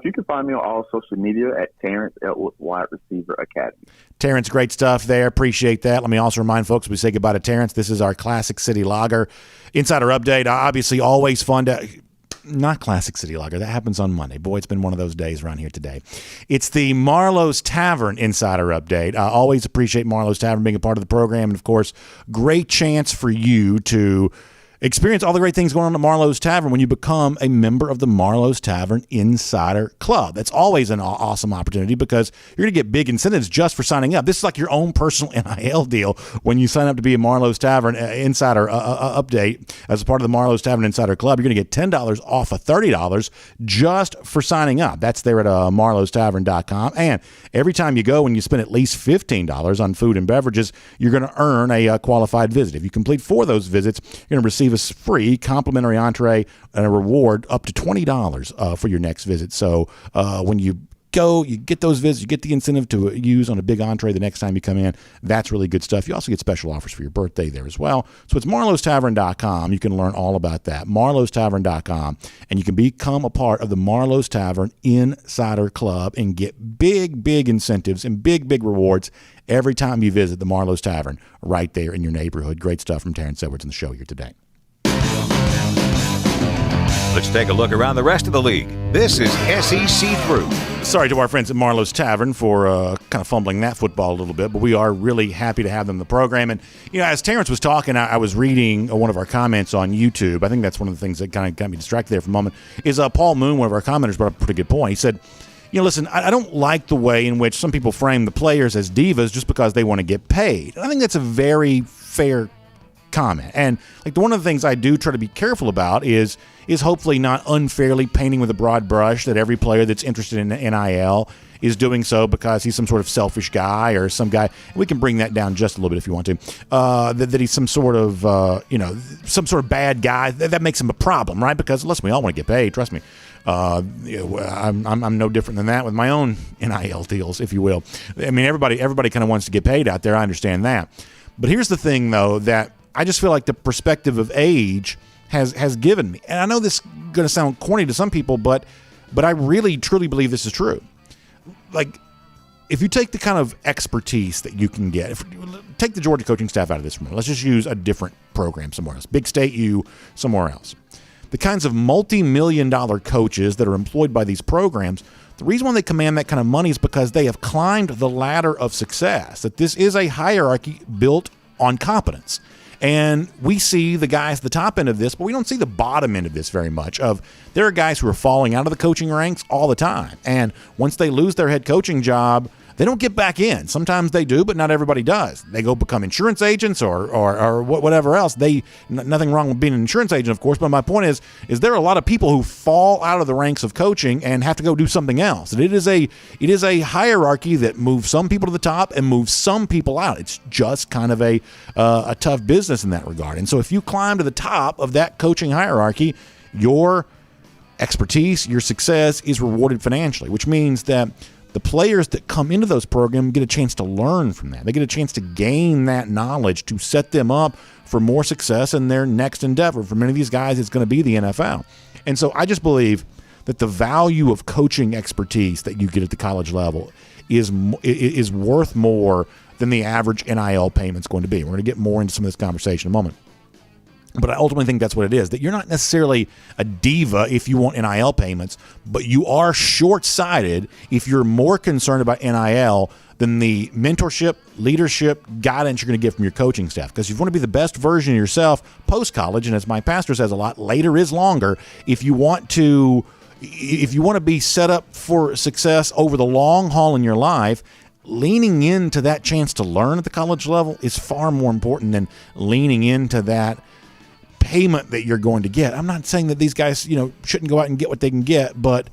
You can find me on all social media at Terence Elwood Wide Receiver Academy. Terence, great stuff there. Appreciate that. Let me also remind folks, we say goodbye to Terence. This is our Classic City Lager Insider Update. Obviously, always fun to – not Classic City Lager. That happens on Monday. Boy, it's been one of those days around here today. It's the Marlow's Tavern Insider Update. I always appreciate Marlow's Tavern being a part of the program. And, of course, great chance for you to – experience all the great things going on at Marlow's Tavern when you become a member of the Marlow's Tavern Insider Club. That's always an awesome opportunity because you're going to get big incentives just for signing up. This is like your own personal NIL deal when you sign up to be a Marlow's Tavern Insider Update as a part of the Marlow's Tavern Insider Club. You're going to get $10 off of $30 just for signing up. That's there at marlowstavern.com. And every time you go and you spend at least $15 on food and beverages, you're going to earn a qualified visit. If you complete 4 of those visits, you're going to receive a free complimentary entree and a reward up to $20 for your next visit. So when you go, you get those visits, you get the incentive to use on a big entree the next time you come in. That's really good stuff. You also get special offers for your birthday there as well. So it's marlowstavern.com. You can learn all about that. marlowstavern.com. And you can become a part of the Marlow's Tavern Insider Club and get big incentives and big rewards every time you visit the Marlow's Tavern right there in your neighborhood. Great stuff from Terence Edwards on the show here today. Let's take a look around the rest of the league. This is SEC Through. Sorry to our friends at Marlow's Tavern for kind of fumbling that football a little bit, but we are really happy to have them in the program. And, as Terence was talking, I was reading one of our comments on YouTube. I think that's one of the things that kind of got me distracted there for a moment, is Paul Moon, one of our commenters, brought up a pretty good point. He said, listen, I don't like the way in which some people frame the players as divas just because they want to get paid. I think that's a very fair comment. And one of the things I do try to be careful about is hopefully not unfairly painting with a broad brush that every player that's interested in NIL is doing so because he's some sort of selfish guy or some guy. We can bring that down just a little bit if you want to. That he's some sort of some sort of bad guy. That makes him a problem, right? Because listen, we all want to get paid. Trust me. I'm no different than that with my own NIL deals, if you will. I mean, everybody kind of wants to get paid out there. I understand that. But here's the thing, though, that I just feel like the perspective of age has given me. And I know this is going to sound corny to some people, but I really, truly believe this is true. If you take the kind of expertise that you can get, take the Georgia coaching staff out of this room. Let's just use a different program somewhere else. Big State U, somewhere else. The kinds of multi-million-dollar coaches that are employed by these programs, The reason why they command that kind of money is because they have climbed the ladder of success, that this is a hierarchy built on competence. And we see the guys at the top end of this, but we don't see the bottom end of this very much. There are guys who are falling out of the coaching ranks all the time. And once they lose their head coaching job, they don't get back in. Sometimes they do, but not everybody does. They go become insurance agents or whatever else. Nothing wrong with being an insurance agent, of course, but my point is there are a lot of people who fall out of the ranks of coaching and have to go do something else. And it is a hierarchy that moves some people to the top and moves some people out. It's just kind of a tough business in that regard. And so if you climb to the top of that coaching hierarchy, your expertise, your success is rewarded financially, which means that the players that come into those programs get a chance to learn from that. They get a chance to gain that knowledge to set them up for more success in their next endeavor. For many of these guys, it's going to be the NFL. And so I just believe that the value of coaching expertise that you get at the college level is worth more than the average NIL payment is going to be. We're going to get more into some of this conversation in a moment. But I ultimately think that's what it is, that you're not necessarily a diva if you want NIL payments, but you are short-sighted if you're more concerned about NIL than the mentorship, leadership, guidance you're going to get from your coaching staff. Because if you want to be the best version of yourself post-college, and as my pastor says a lot, later is longer, if you want to be set up for success over the long haul in your life, leaning into that chance to learn at the college level is far more important than leaning into that payment that you're going to get. I'm not saying that these guys, shouldn't go out and get what they can get, but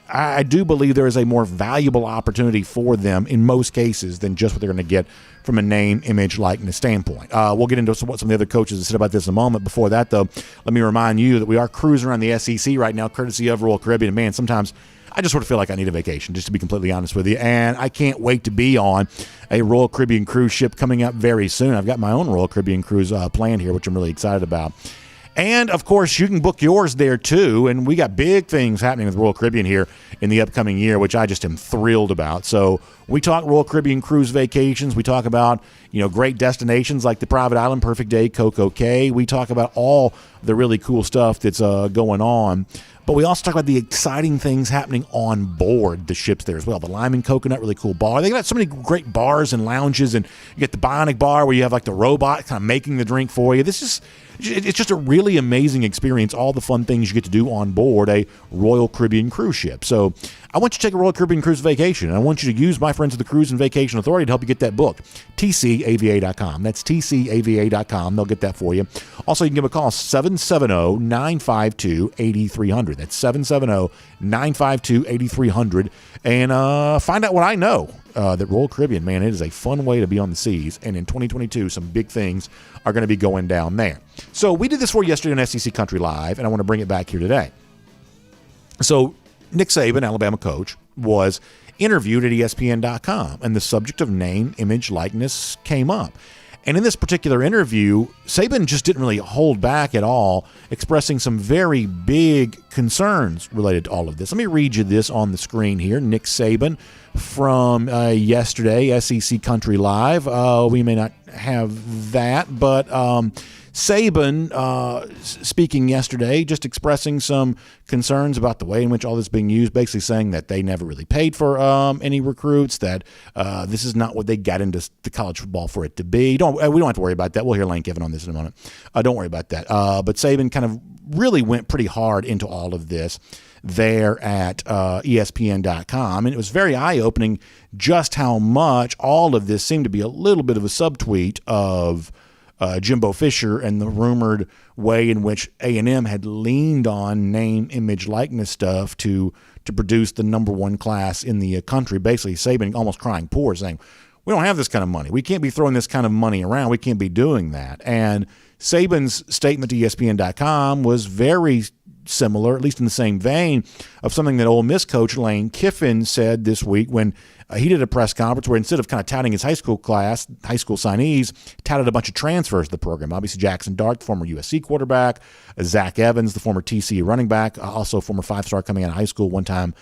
I do believe there is a more valuable opportunity for them in most cases than just what they're going to get from a name, image, likeness standpoint. We'll get into what some of the other coaches have said about this in a moment. Before that, though, let me remind you that we are cruising around the SEC right now, courtesy of Royal Caribbean. Man, sometimes I just sort of feel like I need a vacation, just to be completely honest with you. And I can't wait to be on a Royal Caribbean cruise ship coming up very soon. I've got my own Royal Caribbean cruise planned here, which I'm really excited about. And, of course, you can book yours there, too. And we got big things happening with Royal Caribbean here in the upcoming year, which I just am thrilled about. So we talk Royal Caribbean cruise vacations. We talk about, great destinations like the Private Island, Perfect Day, Coco Cay. We talk about all the really cool stuff that's going on. But we also talk about the exciting things happening on board the ships there as well. The Lime and Coconut, really cool bar. They got so many great bars and lounges, and you get the Bionic Bar where you have like the robot kind of making the drink for you. It's just a really amazing experience, all the fun things you get to do on board a Royal Caribbean cruise ship. So I want you to take a Royal Caribbean cruise vacation, and I want you to use my friends at the Cruise and Vacation Authority to help you get that booked. TCAVA.com. That's TCAVA.com. They'll get that for you. Also, you can give a call, 770-952-8300. That's 770-952-8300. And find out what I know. That Royal Caribbean, man, it is a fun way to be on the seas. And in 2022, some big things are going to be going down there. So we did this for you yesterday on SEC Country Live, and I want to bring it back here today. So Nick Saban, Alabama coach, was interviewed at ESPN.com, and the subject of name, image, likeness came up. And in this particular interview, Saban just didn't really hold back at all, expressing some very big concerns related to all of this. Let me read you this on the screen here. Nick Saban from yesterday, SEC Country Live. We may not have that, but Saban speaking yesterday, just expressing some concerns about the way in which all this is being used, basically saying that they never really paid for any recruits, that this is not what they got into the college football for it to be. We don't have to worry about that. We'll hear Lane Kiffin on this in a moment. Don't worry about that. But Saban kind of really went pretty hard into all of this there at ESPN.com. And it was very eye-opening just how much all of this seemed to be a little bit of a subtweet of Jimbo Fisher and the rumored way in which A&M had leaned on name, image, likeness stuff to produce the number one class in the country. Basically, Saban almost crying poor, saying, we don't have this kind of money. We can't be throwing this kind of money around. We can't be doing that. And Saban's statement to ESPN.com was very similar, at least in the same vein, of something that Ole Miss coach Lane Kiffin said this week when he did a press conference where instead of kind of touting his high school signees, touted a bunch of transfers to the program. Obviously, Jackson Dart, the former USC quarterback, Zach Evans, the former TCU running back, also former five-star coming out of high school, one-time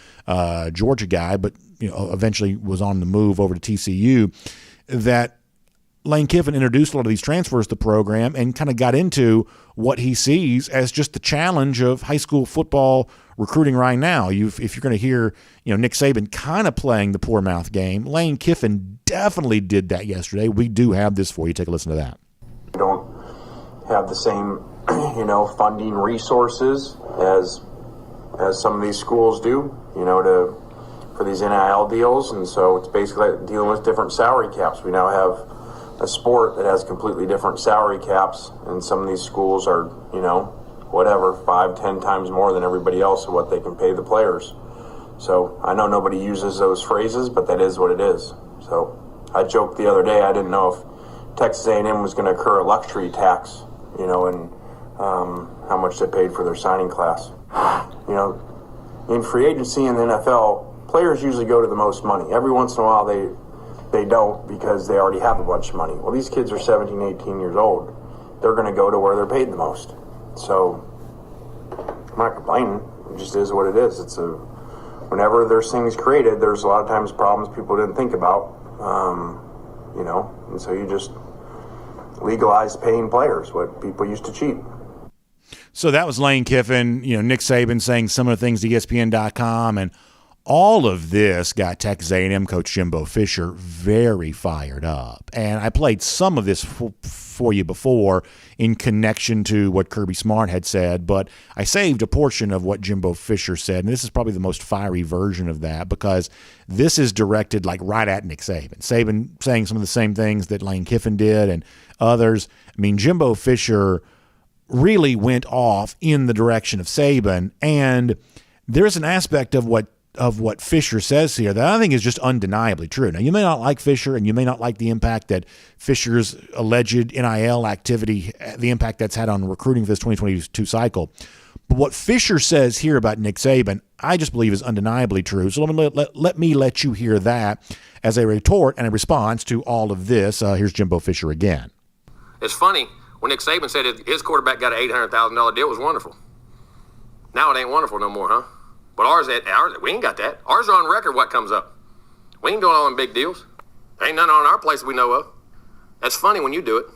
Georgia guy, but eventually was on the move over to TCU, that Lane Kiffin introduced a lot of these transfers to the program and kind of got into what he sees as just the challenge of high school football recruiting right now. If you're going to hear, Nick Saban kind of playing the poor mouth game, Lane Kiffin definitely did that yesterday. We do have this for you. Take a listen to that. We don't have the same, funding resources as some of these schools do, for these NIL deals, and so it's basically like dealing with different salary caps. We now have a sport that has completely different salary caps, and some of these schools are, 5-10 times more than everybody else of what they can pay the players. So I know nobody uses those phrases, but that is what it is. So I joked the other day, I didn't know if Texas A&M was going to incur a luxury tax, and how much they paid for their signing class. In free agency in the NFL, players usually go to the most money. Every once in a while they don't because they already have a bunch of money. Well, these kids are 17, 18 years old. They're going to go to where they're paid the most. So I'm not complaining. It just is what it is. Whenever there's things created, there's a lot of times problems people didn't think about, and so you just legalize paying players what people used to cheat. So that was Lane Kiffin, Nick Saban saying some of the things to ESPN.com, and all of this got Texas A&M coach Jimbo Fisher very fired up. And I played some of this for you before in connection to what Kirby Smart had said, but I saved a portion of what Jimbo Fisher said, and this is probably the most fiery version of that because this is directed like right at Nick Saban. Saban saying some of the same things that Lane Kiffin did and others. I mean, Jimbo Fisher really went off in the direction of Saban, and there's an aspect of what Fisher says here that I think is just undeniably true. Now, you may not like Fisher, and you may not like the impact that Fisher's alleged NIL activity, the impact that's had on recruiting for this 2022 cycle. But what Fisher says here about Nick Saban, I just believe is undeniably true. So let me let you hear that as a retort and a response to all of this. Here's Jimbo Fisher again. It's funny. When Nick Saban said his quarterback got an $800,000 deal, it was wonderful. Now it ain't wonderful no more, huh? But ours, we ain't got that. Ours are on record what comes up. We ain't doing all them big deals. Ain't none on our place we know of. That's funny when you do it.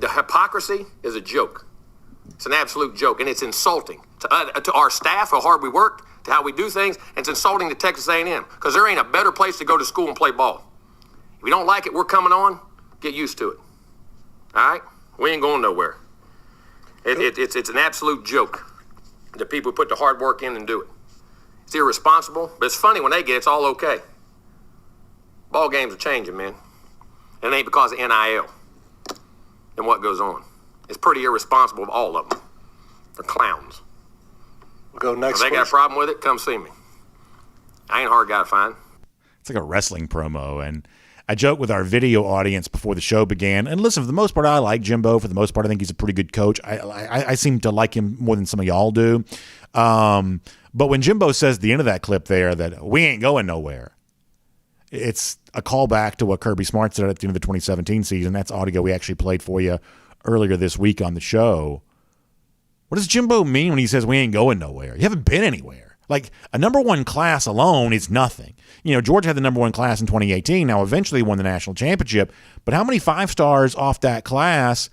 The hypocrisy is a joke. It's an absolute joke, and it's insulting to our staff, how hard we work, to how we do things, and it's insulting to Texas A&M because there ain't a better place to go to school and play ball. If you don't like it, we're coming on. Get used to it. All right? We ain't going nowhere. It's an absolute joke that people put the hard work in and do it. It's irresponsible, but it's funny when they get it, it's all okay. Ball games are changing, man. And it ain't because of NIL and what goes on. It's pretty irresponsible of all of them. They're clowns. We'll go next. If they got a problem with it, come see me. I ain't a hard guy to find. It's like a wrestling promo, and I joked with our video audience before the show began, and listen, for the most part, I like Jimbo. For the most part, I think he's a pretty good coach. I seem to like him more than some of y'all do. But when Jimbo says at the end of that clip there that we ain't going nowhere, it's a callback to what Kirby Smart said at the end of the 2017 season. That's audio we actually played for you earlier this week on the show. What does Jimbo mean when he says we ain't going nowhere? You haven't been anywhere. Like, a number one class alone is nothing. Georgia had the number one class in 2018. Now, eventually won the national championship. But how many 5-stars off that class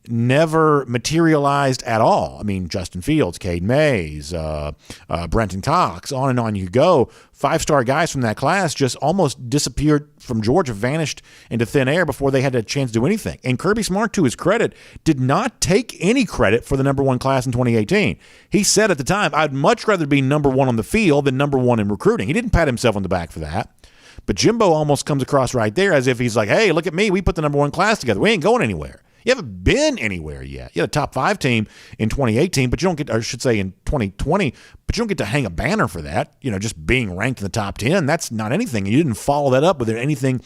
never materialized at all? I mean, Justin Fields, Cade Mays, Brenton Cox, on and on you go. 5-star guys from that class just almost disappeared from Georgia, vanished into thin air before they had a chance to do anything. And Kirby Smart, to his credit, did not take any credit for the number one class in 2018. He said at the time, I'd much rather be number one on the field than number one in recruiting. He didn't pat himself on the back for that. But Jimbo almost comes across right there as if he's like, hey, look at me. We put the number one class together. We ain't going anywhere. You haven't been anywhere yet. You had a top 5 team in 2018, but you don't get, or I should say in 2020, but you don't get to hang a banner for that. Just being ranked in the top 10, that's not anything. You didn't follow that up with anything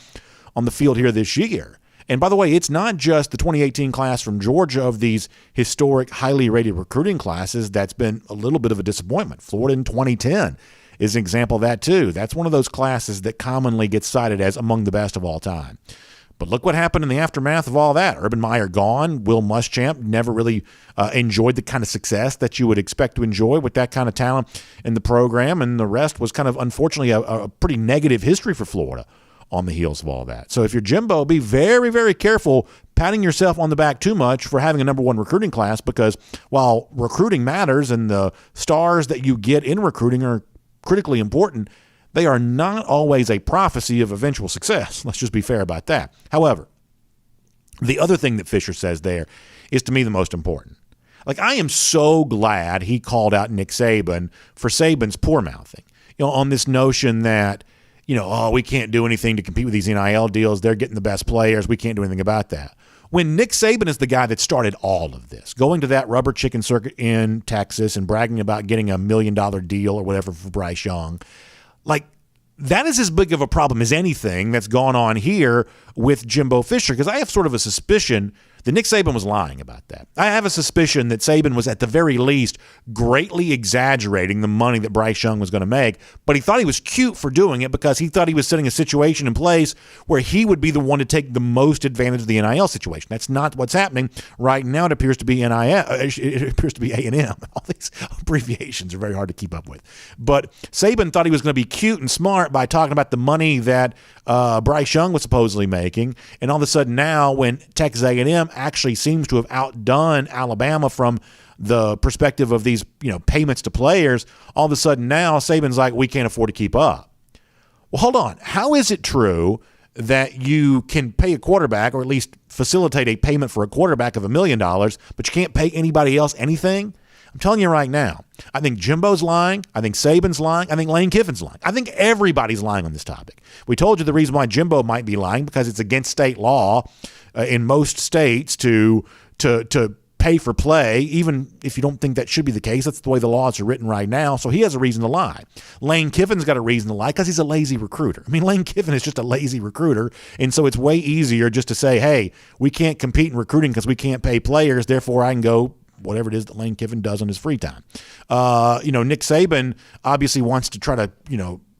on the field here this year. And by the way, it's not just the 2018 class from Georgia of these historic, highly rated recruiting classes that's been a little bit of a disappointment. Florida in 2010 is an example of that too. That's one of those classes that commonly gets cited as among the best of all time. But look what happened in the aftermath of all that. Urban Meyer gone. Will Muschamp never really enjoyed the kind of success that you would expect to enjoy with that kind of talent in the program. And the rest was kind of, unfortunately, a pretty negative history for Florida. on the heels of all that. So if you're Jimbo, be very, very careful patting yourself on the back too much for having a number one recruiting class, because while recruiting matters and the stars that you get in recruiting are critically important, they are not always a prophecy of eventual success. Let's just be fair about that. However, the other thing that Fisher says there is, to me, the most important. Like, I am so glad he called out Nick Saban for Saban's poor-mouthing, on this notion that, we can't do anything to compete with these NIL deals. They're getting the best players. We can't do anything about that. When Nick Saban is the guy that started all of this, going to that rubber chicken circuit in Texas and bragging about getting $1 million deal or whatever for Bryce Young, like, that is as big of a problem as anything that's gone on here with Jimbo Fisher, because I have sort of a suspicion that Nick Saban was lying about that. I have a suspicion that Saban was at the very least greatly exaggerating the money that Bryce Young was going to make, but he thought he was cute for doing it because he thought he was setting a situation in place where he would be the one to take the most advantage of the NIL situation. That's not what's happening right now. It appears to be NIL. It appears to be A&M. All these abbreviations are very hard to keep up with. But Saban thought he was going to be cute and smart by talking about the money that Bryce Young was supposedly making, and all of a sudden now, when Texas A&M actually seems to have outdone Alabama from the perspective of these, payments to players, all of a sudden now Saban's like, we can't afford to keep up. Well, hold on. How is it true that you can pay a quarterback, or at least facilitate a payment for a quarterback of $1 million, but you can't pay anybody else anything? I'm telling you right now, I think Jimbo's lying. I think Saban's lying. I think Lane Kiffin's lying. I think everybody's lying on this topic. We told you the reason why Jimbo might be lying, because it's against state law in most states to pay for play, even if you don't think that should be the case. That's the way the laws are written right now, so he has a reason to lie. Lane Kiffin's got a reason to lie because he's a lazy recruiter. I mean, Lane Kiffin is just a lazy recruiter, and so it's way easier just to say, hey, we can't compete in recruiting because we can't pay players, therefore I can go whatever it is that Lane Kiffin does on his free time. Nick Saban obviously wants to try to,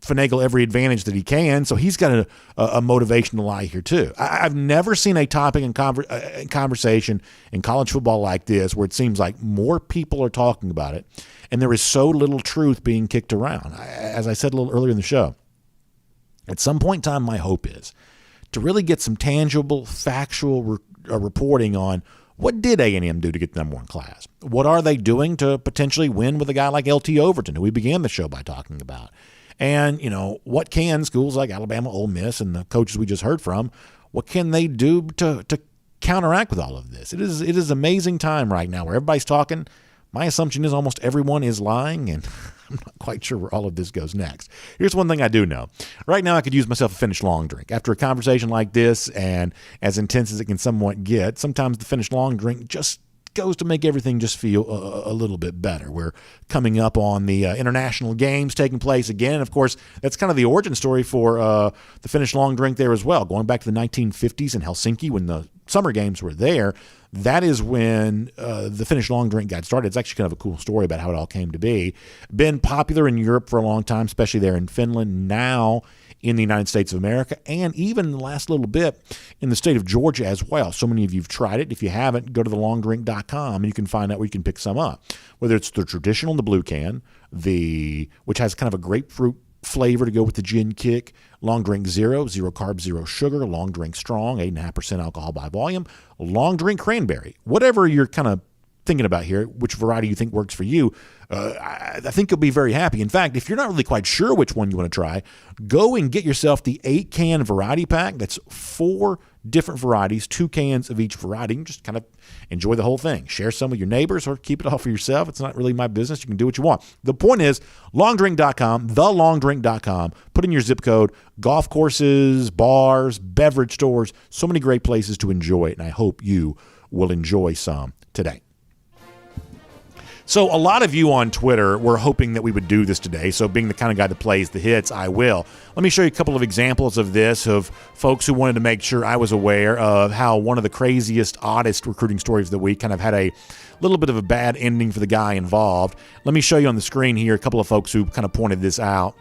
finagle every advantage that he can, so he's got a motivation to lie here too. I've never seen a topic in conversation in college football like this where it seems like more people are talking about it, and there is so little truth being kicked around. As I said a little earlier in the show, at some point in time, my hope is to really get some tangible, factual reporting on what did A&M do to get the number one class? What are they doing to potentially win with a guy like LT Overton, who we began the show by talking about? And, what can schools like Alabama, Ole Miss, and the coaches we just heard from, what can they do to counteract with all of this? It is amazing time right now where everybody's talking. My assumption is almost everyone is lying, and I'm not quite sure where all of this goes next. Here's one thing I do know. Right now, I could use myself a finished long drink. After a conversation like this, and as intense as it can somewhat get, sometimes the finished long drink just goes to make everything just feel a little bit better. We're coming up on the international games taking place again. Of course, that's kind of the origin story for the finished long drink there as well. Going back to the 1950s in Helsinki when the summer games were there, that is when the finished long drink got started. It's actually kind of a cool story about how it all came to be. Been popular in Europe for a long time, especially there in Finland, now in the United States of America, and even in the last little bit in the state of Georgia as well. So many of you have tried it. If you haven't, go to thelongdrink.com and you can find out where you can pick some up. Whether it's the traditional in the blue can, which has kind of a grapefruit flavor to go with the gin kick, long drink zero carbs, zero sugar, long drink strong, 8.5% alcohol by volume, long drink cranberry, whatever you're kind of thinking about here, which variety you think works for you, I think you'll be very happy. In fact, if you're not really quite sure which one you want to try, go and get yourself the 8-can variety pack. That's 4 different varieties, 2 cans of each variety. You can just kind of enjoy the whole thing. Share some with your neighbors or keep it all for yourself. It's not really my business. You can do what you want. The point is, longdrink.com, thelongdrink.com. Put in your zip code, golf courses, bars, beverage stores, so many great places to enjoy it, and I hope you will enjoy some today. So a lot of you on Twitter were hoping that we would do this today. So being the kind of guy that plays the hits, I will. Let me show you a couple of examples of this, of folks who wanted to make sure I was aware of how one of the craziest, oddest recruiting stories of the week kind of had a little bit of a bad ending for the guy involved. Let me show you on the screen here a couple of folks who kind of pointed this out.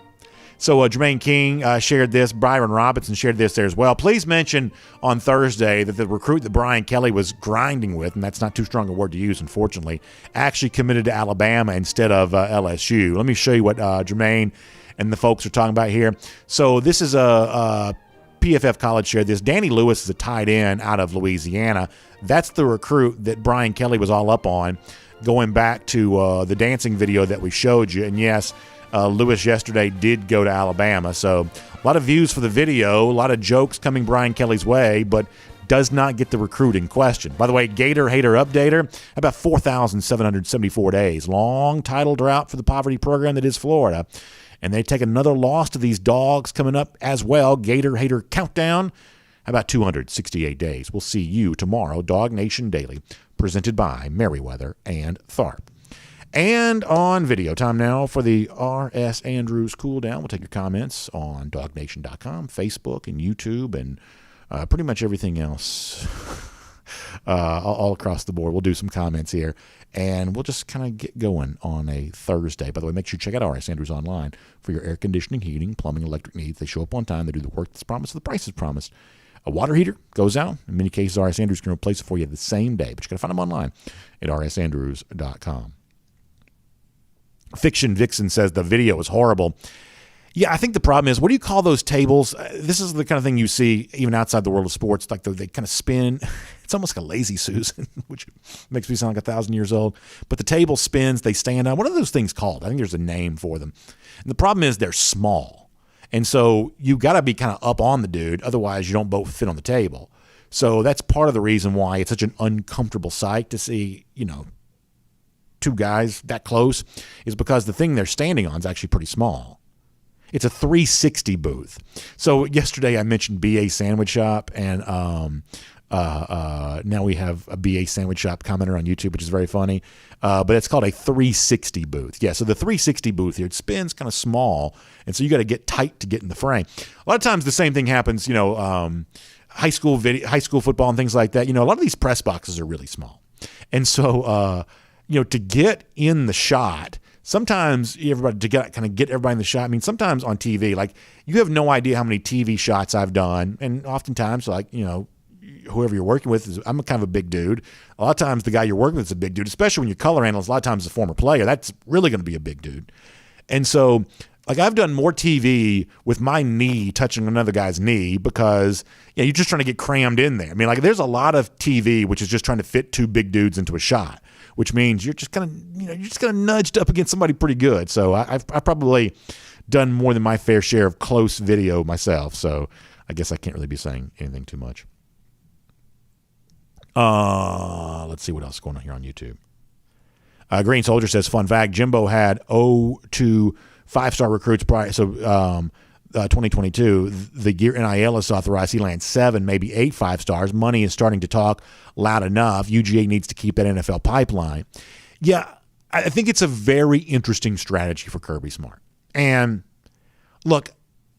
So Jermaine King shared this. Byron Robinson shared this there as well. Please mention on Thursday that the recruit that Brian Kelly was grinding with, and that's not too strong a word to use, unfortunately, actually committed to Alabama instead of LSU. Let me show you what Jermaine and the folks are talking about here. So this is a PFF College shared this. Danny Lewis is a tight end out of Louisiana. That's the recruit that Brian Kelly was all up on, going back to the dancing video that we showed you. And yes, Lewis yesterday did go to Alabama. So a lot of views for the video, a lot of jokes coming Brian Kelly's way, but does not get the recruiting question. By the way, Gator Hater Updater, about 4,774 days. Long title drought for the poverty program that is Florida. And they take another loss to these dogs coming up as well. Gator Hater Countdown, about 268 days. We'll see you tomorrow. DawgNation Daily, presented by Merriweather and Tharp. And on video, time now for the R.S. Andrews Cooldown. We'll take your comments on DawgNation.com, Facebook, and YouTube, and pretty much everything else all across the board. We'll do some comments here, and we'll just kind of get going on a Thursday. By the way, make sure you check out R.S. Andrews online for your air conditioning, heating, plumbing, electric needs. They show up on time. They do the work that's promised. The price is promised. A water heater goes out. In many cases, R.S. Andrews can replace it for you the same day, but you got to find them online at rsandrews.com. Fiction Vixen says the video is horrible. Yeah, I think the problem is, what do you call those tables? This is the kind of thing you see even outside the world of sports. Like they kind of spin. It's almost like a lazy Susan, which makes me sound like 1,000 years old. But the table spins, they stand up. What are those things called? I think there's a name for them. And the problem is they're small. And so you got to be kind of up on the dude. Otherwise, you don't both fit on the table. So that's part of the reason why it's such an uncomfortable sight to see, two guys that close, is because the thing they're standing on is actually pretty small. It's a 360 booth. So yesterday I mentioned BA Sandwich Shop, and now we have a BA Sandwich Shop commenter on YouTube, which is very funny. But it's called a 360 booth. Yeah, so the 360 booth here, it spins kind of small, and so you got to get tight to get in the frame. A lot of times the same thing happens, high school football and things like that. A lot of these press boxes are really small. And so, to get in the shot, sometimes get everybody in the shot. I mean, sometimes on TV, like, you have no idea how many TV shots I've done. And oftentimes, whoever you're working with I'm kind of a big dude. A lot of times the guy you're working with is a big dude, especially when you're color analyst. A lot of times a former player, that's really going to be a big dude. And so, I've done more TV with my knee touching another guy's knee because you're just trying to get crammed in there. I mean, there's a lot of TV which is just trying to fit two big dudes into a shot, which means you're just kind of nudged up against somebody pretty good. So I've probably done more than my fair share of close video myself. So I guess I can't really be saying anything too much. Let's see what else is going on here on YouTube. Green Soldier says, fun fact, Jimbo had 2 5-star recruits prior. So 2022, the year NIL is authorized, he lands 7, maybe 8 5-stars. Money is starting to talk loud enough. UGA needs to keep that NFL pipeline. Yeah, I think it's a very interesting strategy for Kirby Smart. And look,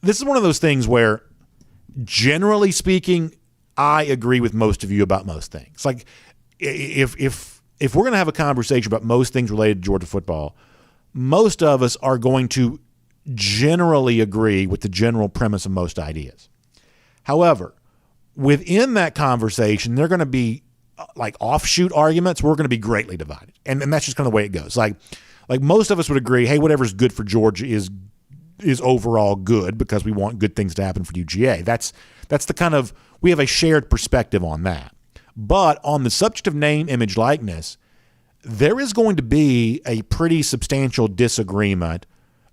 this is one of those things where, generally speaking, I agree with most of you about most things. Like, if we're going to have a conversation about most things related to Georgia football, most of us are going to generally agree with the general premise of most ideas. However, within that conversation, there are going to be offshoot arguments where we're going to be greatly divided. And that's just kind of the way it goes. Like most of us would agree, hey, whatever's good for Georgia is overall good because we want good things to happen for UGA. That's the kind of, we have a shared perspective on that. But on the subject of name, image, likeness, there is going to be a pretty substantial disagreement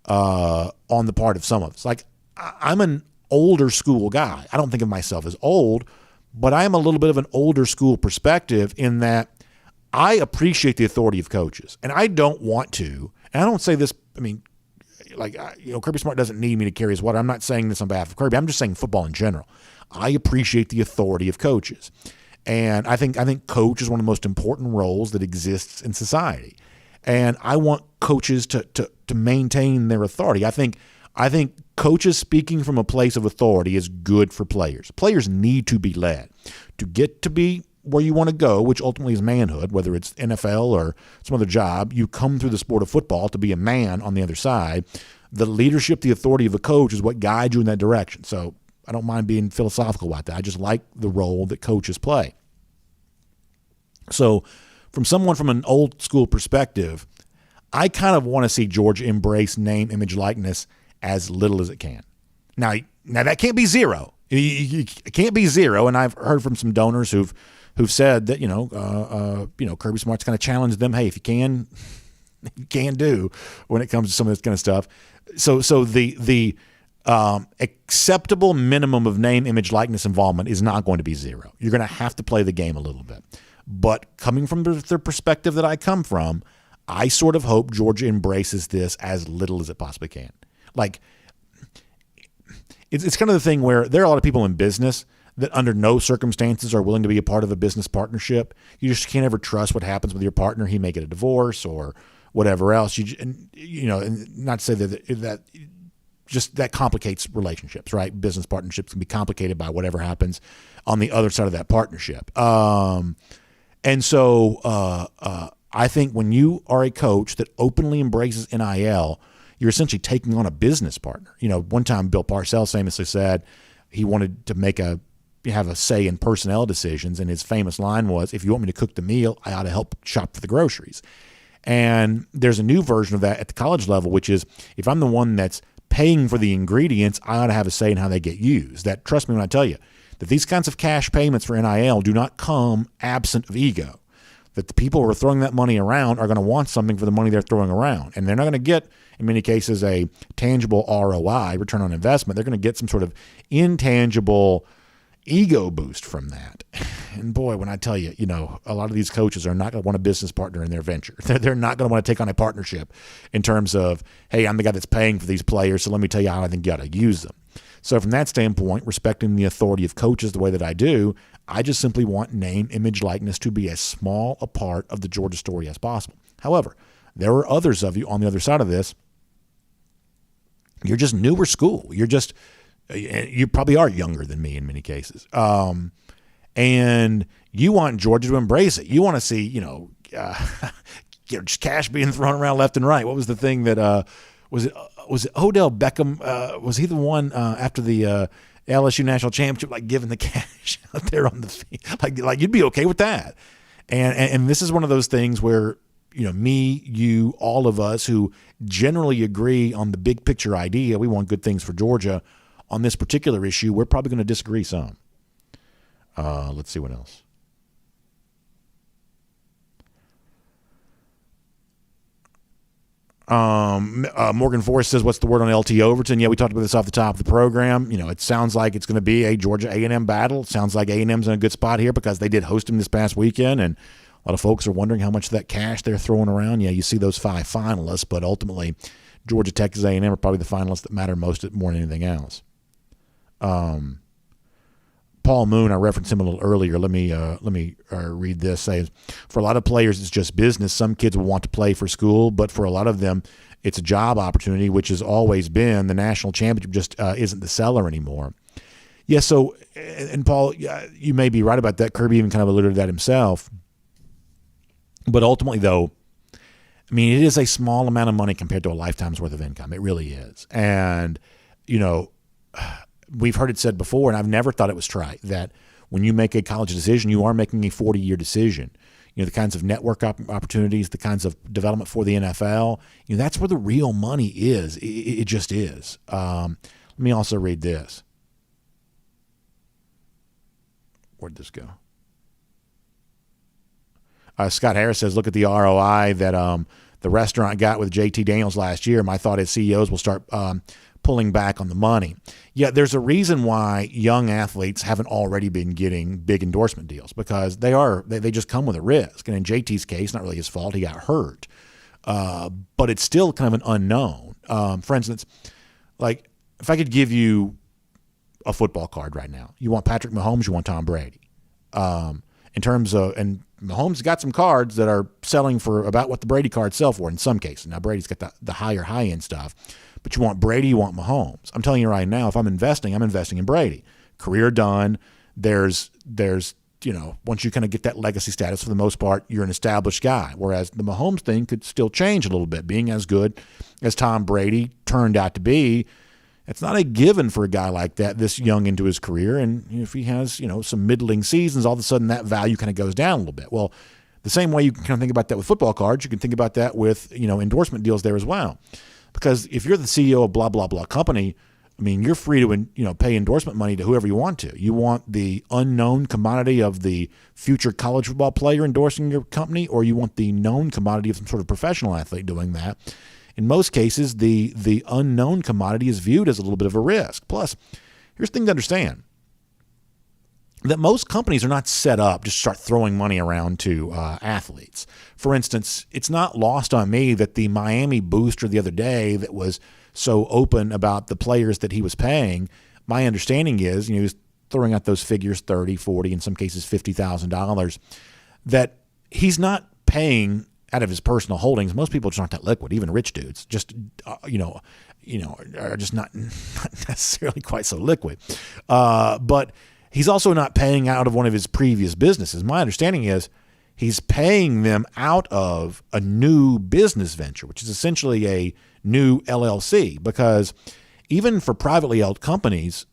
on the part of some of us. I'm an older school guy. I don't think of myself as old, but I am a little bit of an older school perspective in that I appreciate the authority of coaches. And I don't want to, and I don't say this, Kirby Smart doesn't need me to carry his water. I'm not saying this on behalf of Kirby. I'm just saying football in general. I appreciate the authority of coaches. And I think coach is one of the most important roles that exists in society. And I want coaches to maintain their authority. I think coaches speaking from a place of authority is good for players. Players need to be led. To get to be where you want to go, which ultimately is manhood, whether it's NFL or some other job, you come through the sport of football to be a man on the other side. The leadership, the authority of a coach is what guides you in that direction. So I don't mind being philosophical about that. I just like the role that coaches play. So from someone from an old school perspective, I kind of want to see Georgia embrace name, image, likeness as little as it can. Now that can't be zero. You can't be zero. And I've heard from some donors who've said that Kirby Smart's kind of challenged them. Hey, if you can do when it comes to some of this kind of stuff. So the acceptable minimum of name, image, likeness involvement is not going to be zero. You're going to have to play the game a little bit. But coming from the perspective that I come from, I sort of hope Georgia embraces this as little as it possibly can. Like, it's kind of the thing where there are a lot of people in business that under no circumstances are willing to be a part of a business partnership. You just can't ever trust what happens with your partner. He may get a divorce or whatever else. And not to say that just that complicates relationships, right? Business partnerships can be complicated by whatever happens on the other side of that partnership. And so I think when you are a coach that openly embraces NIL, you're essentially taking on a business partner. One time Bill Parcells famously said he wanted to have a say in personnel decisions, and his famous line was, "If you want me to cook the meal, I ought to help shop for the groceries." And there's a new version of that at the college level, which is, if I'm the one that's paying for the ingredients, I ought to have a say in how they get used. That, trust me when I tell you, that these kinds of cash payments for NIL do not come absent of ego. That the people who are throwing that money around are going to want something for the money they're throwing around. And they're not going to get, in many cases, a tangible ROI, return on investment. They're going to get some sort of intangible ego boost from that. And boy, when I tell you, a lot of these coaches are not going to want a business partner in their venture. They're not going to want to take on a partnership in terms of, hey, I'm the guy that's paying for these players, so let me tell you how I think you got to use them. So from that standpoint, respecting the authority of coaches the way that I do, I just simply want name, image, likeness to be as small a part of the Georgia story as possible. However, there are others of you on the other side of this. You're just newer school. You probably are younger than me in many cases. And you want Georgia to embrace it. You want to see, just cash being thrown around left and right. What was the thing that was it Odell Beckham? Was he the one after the LSU national championship, like giving the cash out there on the field? Like you'd be okay with that. And this is one of those things where, me, you, all of us who generally agree on the big picture idea, we want good things for Georgia. On this particular issue, we're probably going to disagree some. Let's see what else. Morgan Forrest says, what's the word on LT Overton? Yeah, we talked about this off the top of the program. It sounds like it's going to be a Georgia A&M battle. It sounds like A&M's in a good spot here because they did host him this past weekend, and a lot of folks are wondering how much of that cash they're throwing around. Yeah, you see those 5 finalists, but ultimately Georgia, Texas A&M are probably the finalists that matter most more than anything else. Paul Moon, I referenced him a little earlier. Let me read this. Says, for a lot of players, it's just business. Some kids will want to play for school, but for a lot of them, it's a job opportunity, which has always been. The national championship just isn't the seller anymore. Yeah, so, and Paul, you may be right about that. Kirby even kind of alluded to that himself. But ultimately, though, I mean, it is a small amount of money compared to a lifetime's worth of income. It really is. And, we've heard it said before, and I've never thought it was trite, that when you make a college decision, you are making a 40-year decision. The kinds of network opportunities, the kinds of development for the NFL, that's where the real money is. It just is. Let me also read this. Where'd this go? Scott Harris says, look at the ROI that the restaurant got with JT Daniels last year. My thought is CEOs will start pulling back on the money. Yeah, there's a reason why young athletes haven't already been getting big endorsement deals, because they just come with a risk. And in JT's case, not really his fault, he got hurt. But it's still kind of an unknown. For instance, like if I could give you a football card right now, you want Patrick Mahomes, you want Tom Brady. In terms of, and Mahomes got some cards that are selling for about what the Brady cards sell for in some cases. Now Brady's got the high-end stuff. But you want Brady, you want Mahomes. I'm telling you right now, if I'm investing in Brady. Career done. There's once you kind of get that legacy status, for the most part, you're an established guy. Whereas the Mahomes thing could still change a little bit. Being as good as Tom Brady turned out to be, it's not a given for a guy like that this young into his career. And if he has, some middling seasons, all of a sudden that value kind of goes down a little bit. Well, the same way you can kind of think about that with football cards, you can think about that with, endorsement deals there as well. Because if you're the CEO of blah, blah, blah company, I mean, you're free to pay endorsement money to whoever you want to. You want the unknown commodity of the future college football player endorsing your company, or you want the known commodity of some sort of professional athlete doing that. In most cases, the unknown commodity is viewed as a little bit of a risk. Plus, here's the thing to understand, that most companies are not set up just start throwing money around to athletes. For instance, it's not lost on me that the Miami booster the other day that was so open about the players that he was paying, my understanding is, he was throwing out those figures, 30, 40, in some cases $50,000, that he's not paying out of his personal holdings. Most people just aren't that liquid, even rich dudes, just, are just not necessarily quite so liquid. But he's also not paying out of one of his previous businesses. My understanding is he's paying them out of a new business venture, which is essentially a new LLC, because even for privately held companies,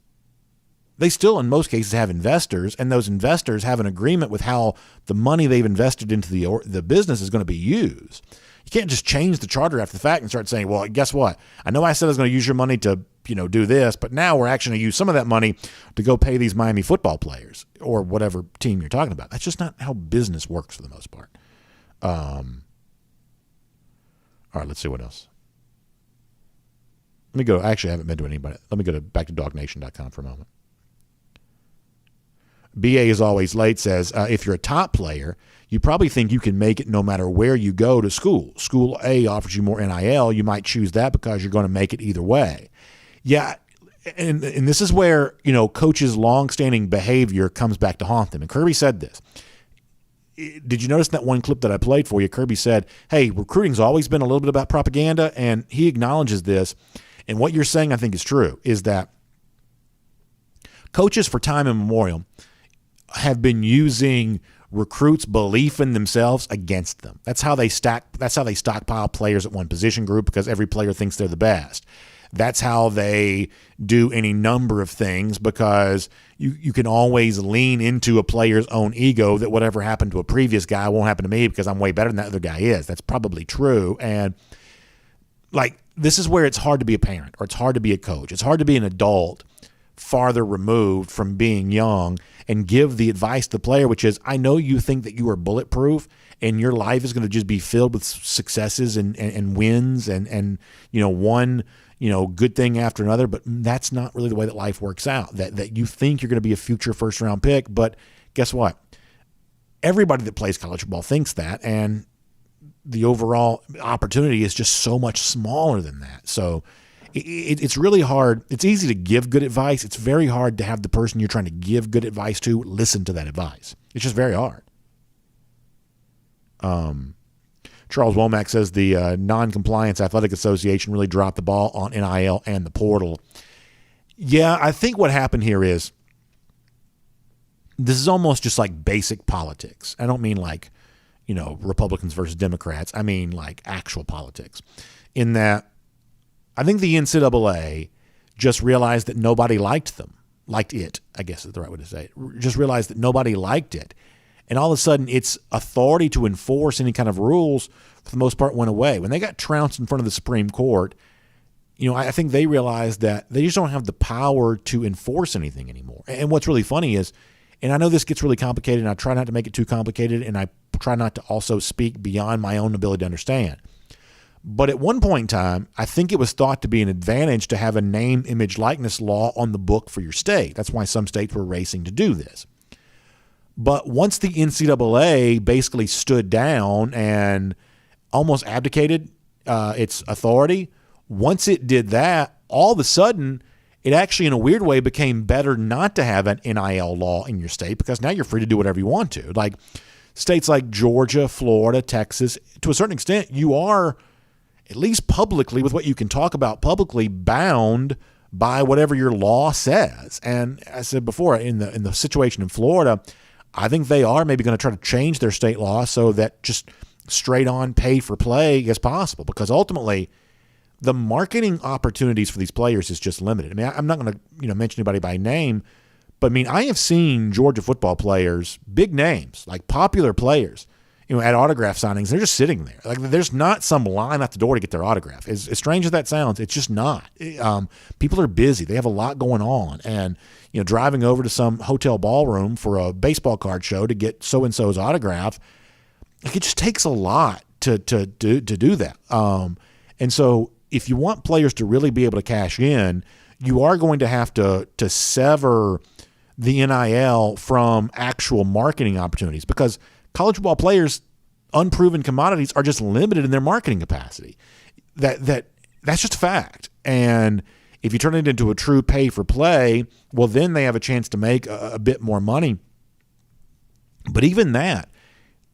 they still in most cases have investors, and those investors have an agreement with how the money they've invested into the business is going to be used. You can't just change the charter after the fact and start saying, well, guess what? I know I said I was going to use your money to do this, but now we're actually going to use some of that money to go pay these Miami football players or whatever team you're talking about. That's just not how business works for the most part. All right, let's see what else. Let me go. Actually, I haven't been to anybody. Let me go back to DawgNation.com for a moment. BA is always late says, if you're a top player, you probably think you can make it no matter where you go to school. School A offers you more NIL. You might choose that because you're going to make it either way. Yeah, and this is where, coaches' longstanding behavior comes back to haunt them. And Kirby said this. Did you notice that one clip that I played for you? Kirby said, hey, recruiting's always been a little bit about propaganda, and he acknowledges this. And what you're saying, I think, is true, is that coaches for time immemorial have been using recruits' belief in themselves against them. That's how they stockpile players at one position group, because every player thinks they're the best. That's how they do any number of things, because you can always lean into a player's own ego that whatever happened to a previous guy won't happen to me because I'm way better than that other guy is. That's probably true. And this is where it's hard to be a parent, or it's hard to be a coach. It's hard to be an adult farther removed from being young and give the advice to the player, which is, I know you think that you are bulletproof and your life is going to just be filled with successes and wins and one good thing after another, but that's not really the way that life works out. That you think you're going to be a future first-round pick, but guess what? Everybody that plays college football thinks that, and the overall opportunity is just so much smaller than that. So it's really hard. It's easy to give good advice. It's very hard to have the person you're trying to give good advice to listen to that advice. It's just very hard. Charles Womack says the Non-Compliance Athletic Association really dropped the ball on NIL and the portal. Yeah, I think what happened here is this is almost just like basic politics. I don't mean like, Republicans versus Democrats. I mean like actual politics, in that I think the NCAA just realized that nobody liked it, I guess is the right way to say it. Just realized that nobody liked it. And all of a sudden, its authority to enforce any kind of rules, for the most part, went away. When they got trounced in front of the Supreme Court, I think they realized that they just don't have the power to enforce anything anymore. And what's really funny is, and I know this gets really complicated, and I try not to make it too complicated, and I try not to also speak beyond my own ability to understand. But at one point in time, I think it was thought to be an advantage to have a name, image, likeness law on the book for your state. That's why some states were racing to do this. But once the NCAA basically stood down and almost abdicated its authority, once it did that, all of a sudden, it actually in a weird way became better not to have an NIL law in your state, because now you're free to do whatever you want to. Like states like Georgia, Florida, Texas, to a certain extent, you are, at least publicly, with what you can talk about publicly, bound by whatever your law says. And I said before, in the situation in Florida, I think they are maybe going to try to change their state law so that just straight on pay for play is possible, because ultimately the marketing opportunities for these players is just limited. I mean, I'm not going to mention anybody by name, but I mean, I have seen Georgia football players, big names, like popular players, at autograph signings, they're just sitting there. Like there's not some line at the door to get their autograph. As strange as that sounds, it's just not. People are busy. They have a lot going on, and driving over to some hotel ballroom for a baseball card show to get so and so's autograph, like it just takes a lot to do that. And so if you want players to really be able to cash in, you are going to have to sever the NIL from actual marketing opportunities, because college football players, unproven commodities, are just limited in their marketing capacity. That's just a fact. And if you turn it into a true pay for play, well, then they have a chance to make a bit more money. But even that,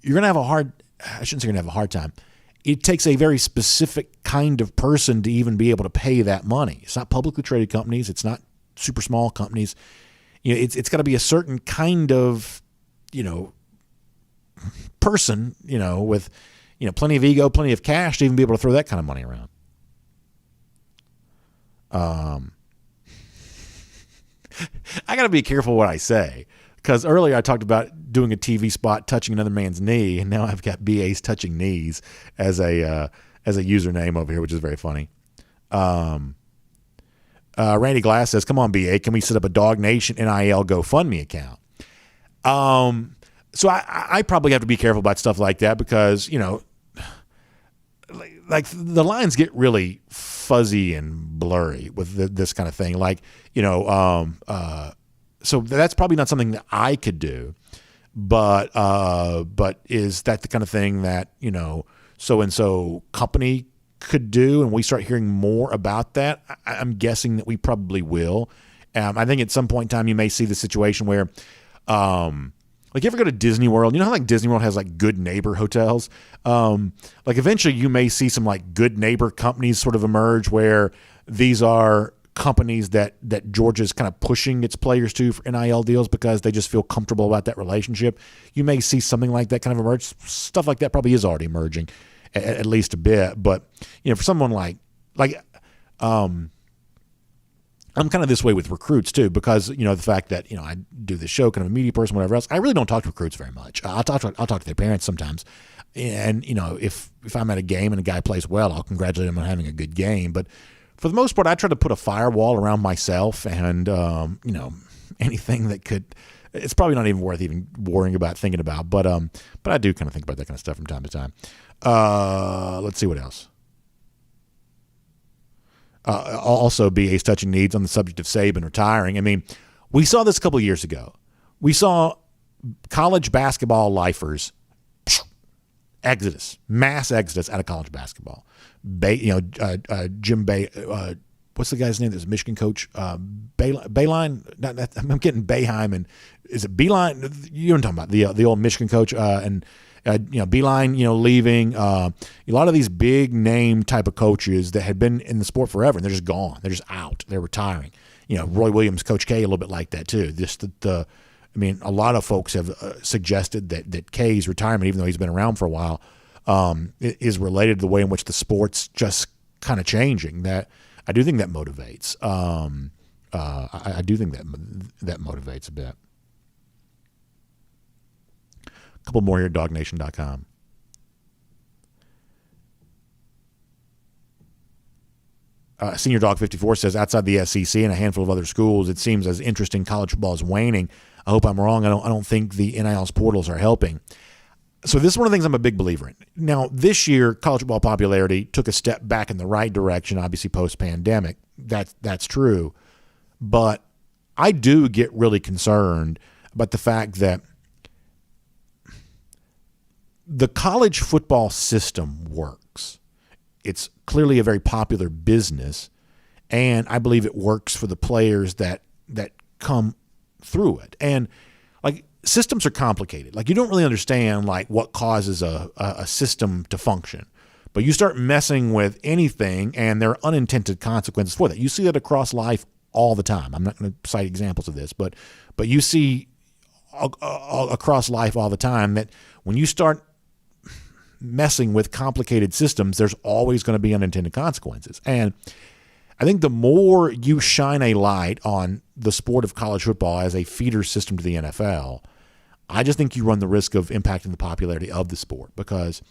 you're going to have I shouldn't say you're going to have a hard time. It takes a very specific kind of person to even be able to pay that money. It's not publicly traded companies. It's not super small companies. It's got to be a certain kind of, person, with, plenty of ego, plenty of cash to even be able to throw that kind of money around. I got to be careful what I say, because earlier I talked about doing a TV spot touching another man's knee, and now I've got BA's touching knees as a username over here, which is very funny. Randy Glass says, "Come on, BA, can we set up a DawgNation NIL GoFundMe account?" So I probably have to be careful about stuff like that, because like the lines get really fuzzy and blurry with this kind of thing. Like so that's probably not something that I could do. But is that the kind of thing that so and so company could do, and we start hearing more about that? I'm guessing that we probably will. I think at some point in time you may see the situation where, like, you ever go to Disney World? You know how like Disney World has like good neighbor hotels? Like eventually you may see some like good neighbor companies sort of emerge, where these are companies that Georgia's kind of pushing its players to for NIL deals because they just feel comfortable about that relationship. You may see something like that kind of emerge. Stuff like that probably is already emerging, at least a bit. But for someone like I'm kind of this way with recruits too, because the fact that I do this show, kind of a media person, whatever else. I really don't talk to recruits very much. I'll talk to their parents sometimes, and if I'm at a game and a guy plays well, I'll congratulate him on having a good game. But for the most part, I try to put a firewall around myself, and anything that could. It's probably not even worth even worrying about, thinking about. But I do kind of think about that kind of stuff from time to time. Let's see what else. Also, BA's touching needs on the subject of Saban retiring. I mean, we saw this a couple of years ago. We saw college basketball lifers mass exodus out of college basketball. Jimbo, what's the guy's name? There's a Michigan coach, Bayline. I'm getting Bayheim, and is it Beeline? You know what I'm talking about, the old Michigan coach, and Beeline, leaving. A lot of these big name type of coaches that had been in the sport forever, and they're just gone. They're just out. They're retiring. Roy Williams, Coach K, a little bit like that too. A lot of folks have suggested that K's retirement, even though he's been around for a while, is related to the way in which the sport's just kind of changing. That I do think that motivates. I do think that motivates a bit. A couple more here at DawgNation.com. Senior Dog 54 says, outside the SEC and a handful of other schools, it seems as interesting college football is waning. I hope I'm wrong. I don't think the NIL's portals are helping. So this is one of the things I'm a big believer in. Now, this year, college football popularity took a step back in the right direction, obviously post-pandemic. That's true. But I do get really concerned about the fact that the college football system works. It's clearly a very popular business, and I believe it works for the players that come through it. And like, systems are complicated. Like, you don't really understand like what causes a system to function, but you start messing with anything, and there are unintended consequences for that. You see that across life all the time. I'm not going to cite examples of this, but you see across life all the time that when you start messing with complicated systems, there's always going to be unintended consequences. And I think the more you shine a light on the sport of college football as a feeder system to the NFL, I just think you run the risk of impacting the popularity of the sport because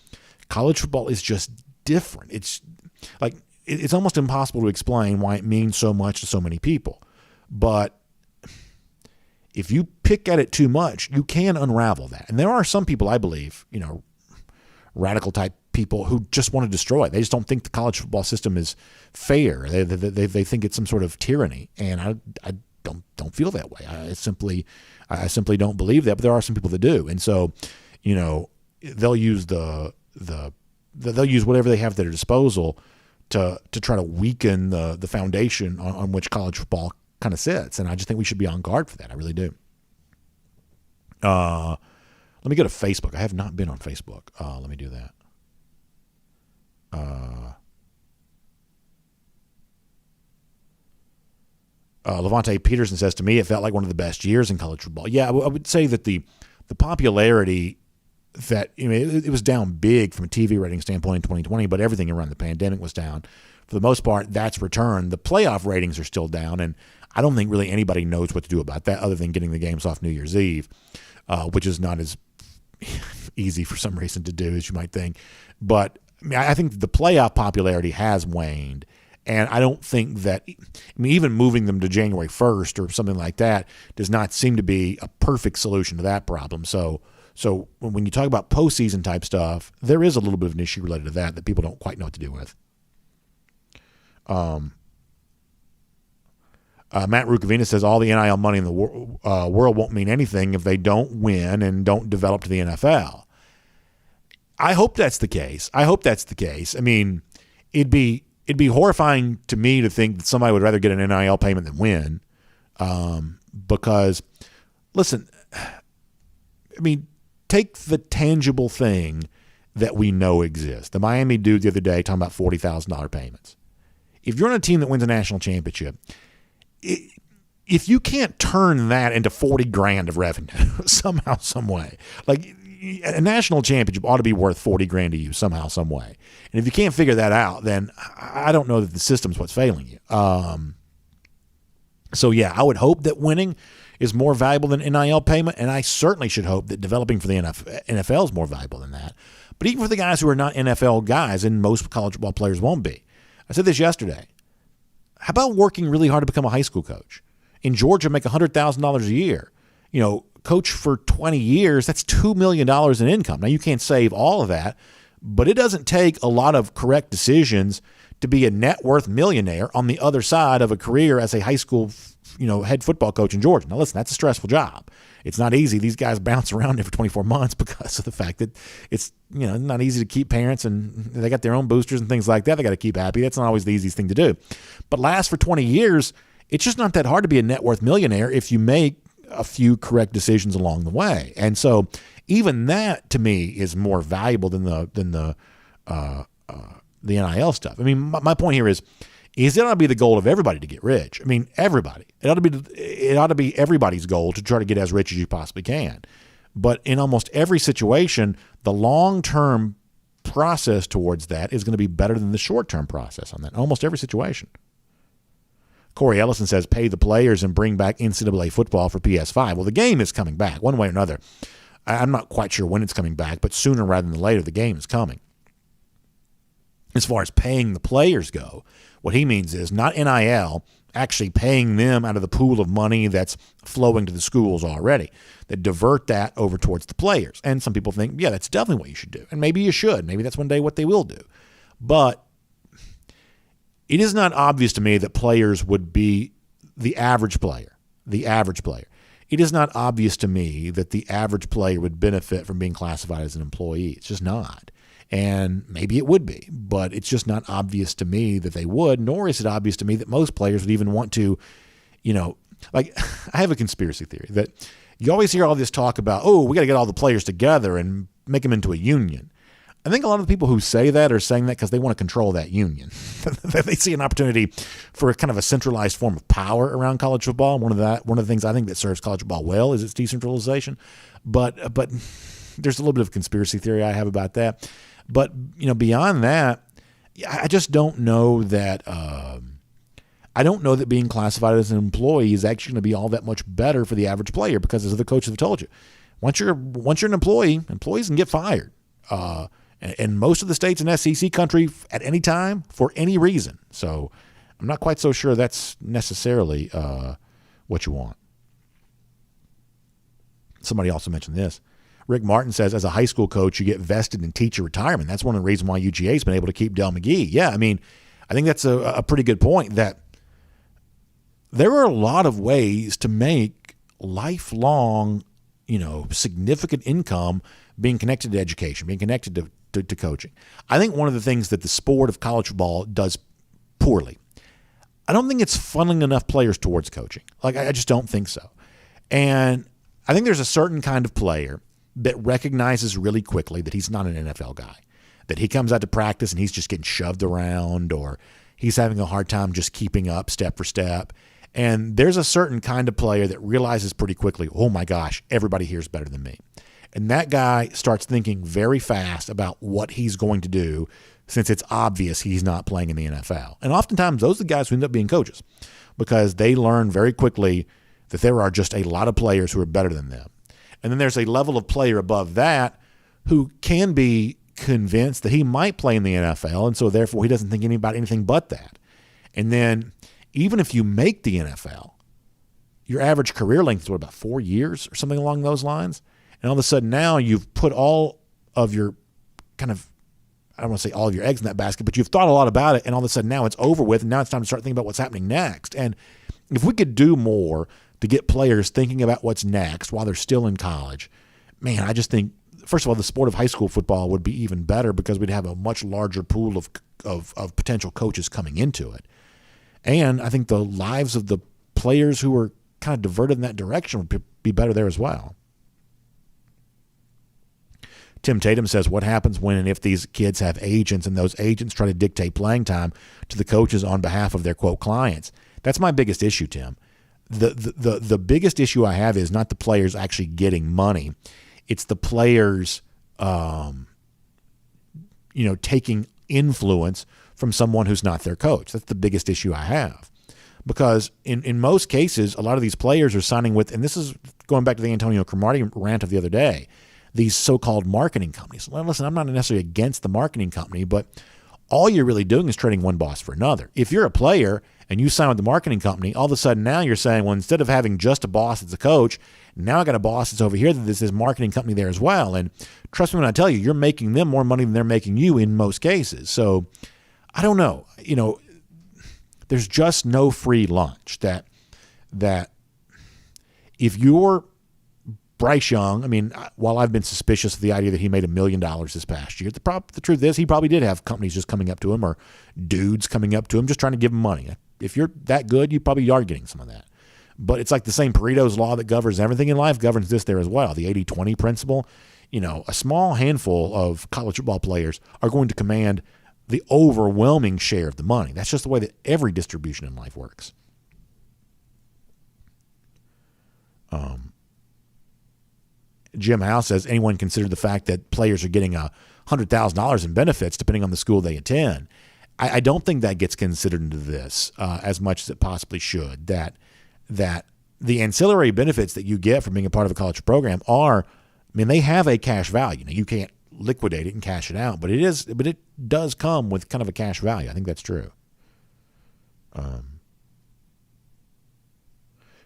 college football is just different. It's like it's almost impossible to explain why it means so much to so many people. But if you pick at it too much, you can unravel that. And there are some people, I believe, radical type people who just want to destroy it. They just don't think the college football system is fair. They think it's some sort of tyranny, and I don't feel that way. I simply don't believe that. But there are some people that do, and so they'll use they'll use whatever they have at their disposal to try to weaken the foundation on which college football kind of sits. And I just think we should be on guard for that. I really do. Let me go to Facebook. I have not been on Facebook. Let me do that. Levante Peterson says, to me, it felt like one of the best years in college football. Yeah, I would say that the popularity that it was down big from a TV rating standpoint in 2020, but everything around the pandemic was down. For the most part, that's returned. The playoff ratings are still down, and I don't think really anybody knows what to do about that other than getting the games off New Year's Eve, which is not as easy for some reason to do as you might think. But I think the playoff popularity has waned, and I don't think that even moving them to January 1st or something like that does not seem to be a perfect solution to that problem. So when you talk about postseason type stuff, there is a little bit of an issue related to that people don't quite know what to do with. Matt Rukavina says all the NIL money in the world won't mean anything if they don't win and don't develop to the NFL. I hope that's the case. I mean, it'd be horrifying to me to think that somebody would rather get an NIL payment than win. Because, listen, I mean, take the tangible thing that we know exists. The Miami dude the other day talking about $40,000 payments. If you're on a team that wins a national championship, if you can't turn that into $40,000 of revenue somehow, some way, like a national championship ought to be worth $40,000 to you somehow, some way. And if you can't figure that out, then I don't know that the system's what's failing you. So yeah, I would hope that winning is more valuable than NIL payment, and I certainly should hope that developing for the NFL is more valuable than that. But even for the guys who are not NFL guys, and most college football players won't be. I said this yesterday. How about working really hard to become a high school coach? In Georgia, make $100,000 a year. Coach for 20 years, that's $2 million in income. Now, you can't save all of that, but it doesn't take a lot of correct decisions to be a net worth millionaire on the other side of a career as a high school head football coach in Georgia. Now, listen, that's a stressful job. It's not easy. These guys bounce around there for 24 months because of the fact that it's not easy to keep parents, and they got their own boosters and things like that they got to keep happy. That's not always the easiest thing to do. But last for 20 years, it's just not that hard to be a net worth millionaire if you make a few correct decisions along the way. And so even that to me is more valuable than the NIL stuff. I mean, my point here is it ought to be the goal of everybody to get rich. I mean, everybody. It ought to be everybody's goal to try to get as rich as you possibly can. But in almost every situation, the long-term process towards that is going to be better than the short-term process on that. Almost every situation. Corey Ellison says, pay the players and bring back NCAA football for PS5. Well, the game is coming back one way or another. I'm not quite sure when it's coming back, but sooner rather than later, the game is coming. As far as paying the players go, what he means is not NIL, actually paying them out of the pool of money that's flowing to the schools already, that divert that over towards the players. And some people think, yeah, that's definitely what you should do. And maybe you should. Maybe that's one day what they will do. But it is not obvious to me that players would be the average player. It is not obvious to me that the average player would benefit from being classified as an employee. It's just not. And maybe it would be, but it's just not obvious to me that they would, nor is it obvious to me that most players would even want to, like I have a conspiracy theory that you always hear all this talk about, we got to get all the players together and make them into a union. I think a lot of the people who say that are saying that because they want to control that union. They see an opportunity for a kind of a centralized form of power around college football. One of the things I think that serves college football well is its decentralization. But there's a little bit of conspiracy theory I have about that. But beyond that, I just don't know that. I don't know that being classified as an employee is actually going to be all that much better for the average player because, as the coaches have told you, once you're an employee, employees can get fired. And most of the states in SEC country at any time for any reason. So I'm not quite so sure that's necessarily what you want. Somebody also mentioned this. Rick Martin says, as a high school coach, you get vested in teacher retirement. That's one of the reasons why UGA has been able to keep Del McGee. Yeah, I mean, I think that's a pretty good point, that there are a lot of ways to make lifelong, significant income being connected to education, being connected to coaching. I think one of the things that the sport of college football does poorly, I don't think it's funneling enough players towards coaching. I just don't think so. And I think there's a certain kind of player that recognizes really quickly that he's not an NFL guy, that he comes out to practice and he's just getting shoved around, or he's having a hard time just keeping up step for step. And there's a certain kind of player that realizes pretty quickly, oh my gosh, everybody here is better than me. And that guy starts thinking very fast about what he's going to do, since it's obvious he's not playing in the NFL. And oftentimes those are the guys who end up being coaches, because they learn very quickly that there are just a lot of players who are better than them. And then there's a level of player above that who can be convinced that he might play in the NFL, and so therefore he doesn't think about anything but that. And then even if you make the NFL, your average career length is about 4 years or something along those lines. And all of a sudden now you've put all of your I don't want to say all of your eggs in that basket, but you've thought a lot about it, and all of a sudden now it's over with, and now it's time to start thinking about what's happening next. And if we could do more to get players thinking about what's next while they're still in college, man, I just think, first of all, the sport of high school football would be even better, because we'd have a much larger pool of potential coaches coming into it. And I think the lives of the players who are kind of diverted in that direction would be better there as well. Tim Tatum says, what happens when and if these kids have agents and those agents try to dictate playing time to the coaches on behalf of their, quote, clients? That's my biggest issue, Tim. The biggest issue I have is not the players actually getting money. It's the players, taking influence from someone who's not their coach. That's the biggest issue I have. Because in most cases, a lot of these players are signing with, and this is going back to the Antonio Cromartie rant of the other day, these so-called marketing companies. Well, listen, I'm not necessarily against the marketing company, but all you're really doing is trading one boss for another. If you're a player and you sign with the marketing company, all of a sudden now you're saying, well, instead of having just a boss that's a coach, now I got a boss that's over here that this marketing company there as well. And trust me when I tell you, you're making them more money than they're making you in most cases. So I don't know. There's just no free lunch. That if you're Bryce Young, while I've been suspicious of the idea that he made $1 million this past year, the truth is he probably did have companies just coming up to him, or dudes coming up to him just trying to give him money. If you're that good, you probably are getting some of that. But it's like the same Pareto's law that governs everything in life governs this there as well. The 80-20 principle. A small handful of college football players are going to command the overwhelming share of the money. That's just the way that every distribution in life works. Jim Howe says, anyone consider the fact that players are getting $100,000 in benefits depending on the school they attend? I don't think that gets considered into this as much as it possibly should. That the ancillary benefits that you get from being a part of a college program they have a cash value. Now, you can't liquidate it and cash it out, but it does come with kind of a cash value. I think that's true.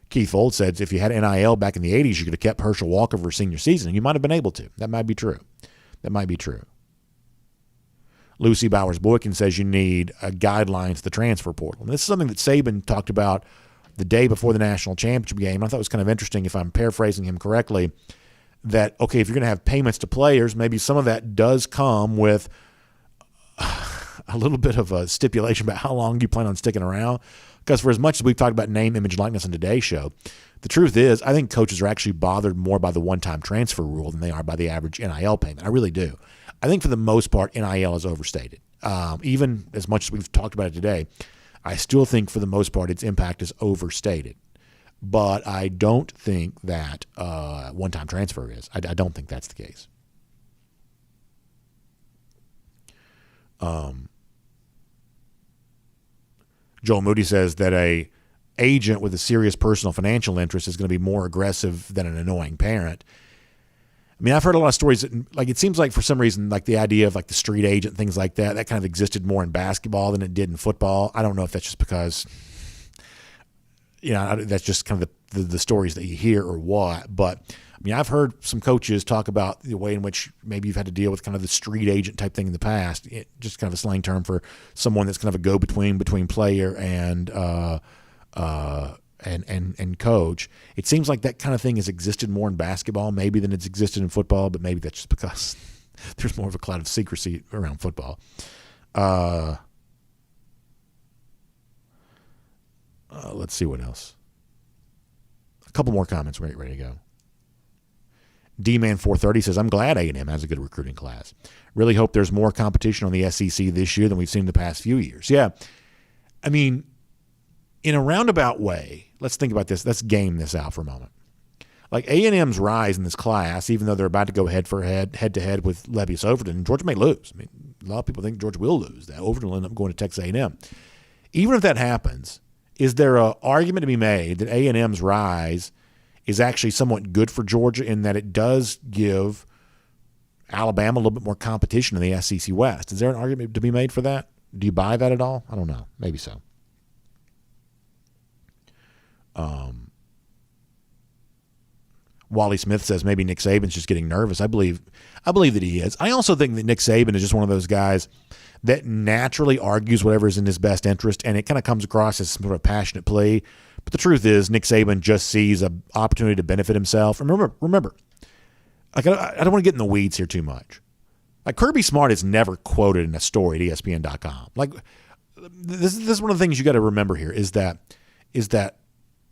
Keith Old says, if you had NIL back in the 80s, you could have kept Herschel Walker for senior season, and you might have been able to. That might be true. Lucy Bowers-Boykin says you need guidelines to the transfer portal. And this is something that Saban talked about the day before the national championship game. I thought it was kind of interesting, if I'm paraphrasing him correctly, that, okay, if you're going to have payments to players, maybe some of that does come with a little bit of a stipulation about how long you plan on sticking around. Because for as much as we've talked about name, image, likeness on today's show, the truth is I think coaches are actually bothered more by the one-time transfer rule than they are by the average NIL payment. I really do. I think for the most part, NIL is overstated. Even as much as we've talked about it today, I still think for the most part its impact is overstated. But I don't think that one-time transfer is. I don't think that's the case. Joel Moody says that a agent with a serious personal financial interest is going to be more aggressive than an annoying parent. mean, I've heard a lot of stories that, like, it seems like for some reason, like the idea of like the street agent, things like that kind of existed more in basketball than it did in football. I don't know if that's just because, that's just kind of the stories that you hear or what. But I mean, I've heard some coaches talk about the way in which maybe you've had to deal with kind of the street agent type thing in the past. Just kind of a slang term for someone that's kind of a go-between between player and coach. It seems like that kind of thing has existed more in basketball maybe than it's existed in football, but maybe that's just because there's more of a cloud of secrecy around football. Let's see what else. A couple more comments. We're ready to go. D-Man430 says, I'm glad A&M has a good recruiting class. Really hope there's more competition on the SEC this year than we've seen in the past few years. Yeah. I mean, in a roundabout way, let's think about this. Let's game this out for a moment. Like A&M's rise in this class, even though they're about to go head to head with Lebbeus Overton, Georgia may lose. I mean, a lot of people think Georgia will lose. That Overton will end up going to Texas A&M. Even if that happens, is there an argument to be made that A&M's rise is actually somewhat good for Georgia in that it does give Alabama a little bit more competition in the SEC West? Is there an argument to be made for that? Do you buy that at all? I don't know. Maybe so. Wally Smith says maybe Nick Saban's just getting nervous. I believe that he is. I also think that Nick Saban is just one of those guys that naturally argues whatever is in his best interest, and it kind of comes across as sort of a passionate plea. But the truth is, Nick Saban just sees an opportunity to benefit himself. Remember, like I don't want to get in the weeds here too much. Like Kirby Smart is never quoted in a story at ESPN.com. Like this is one of the things you got to remember here is that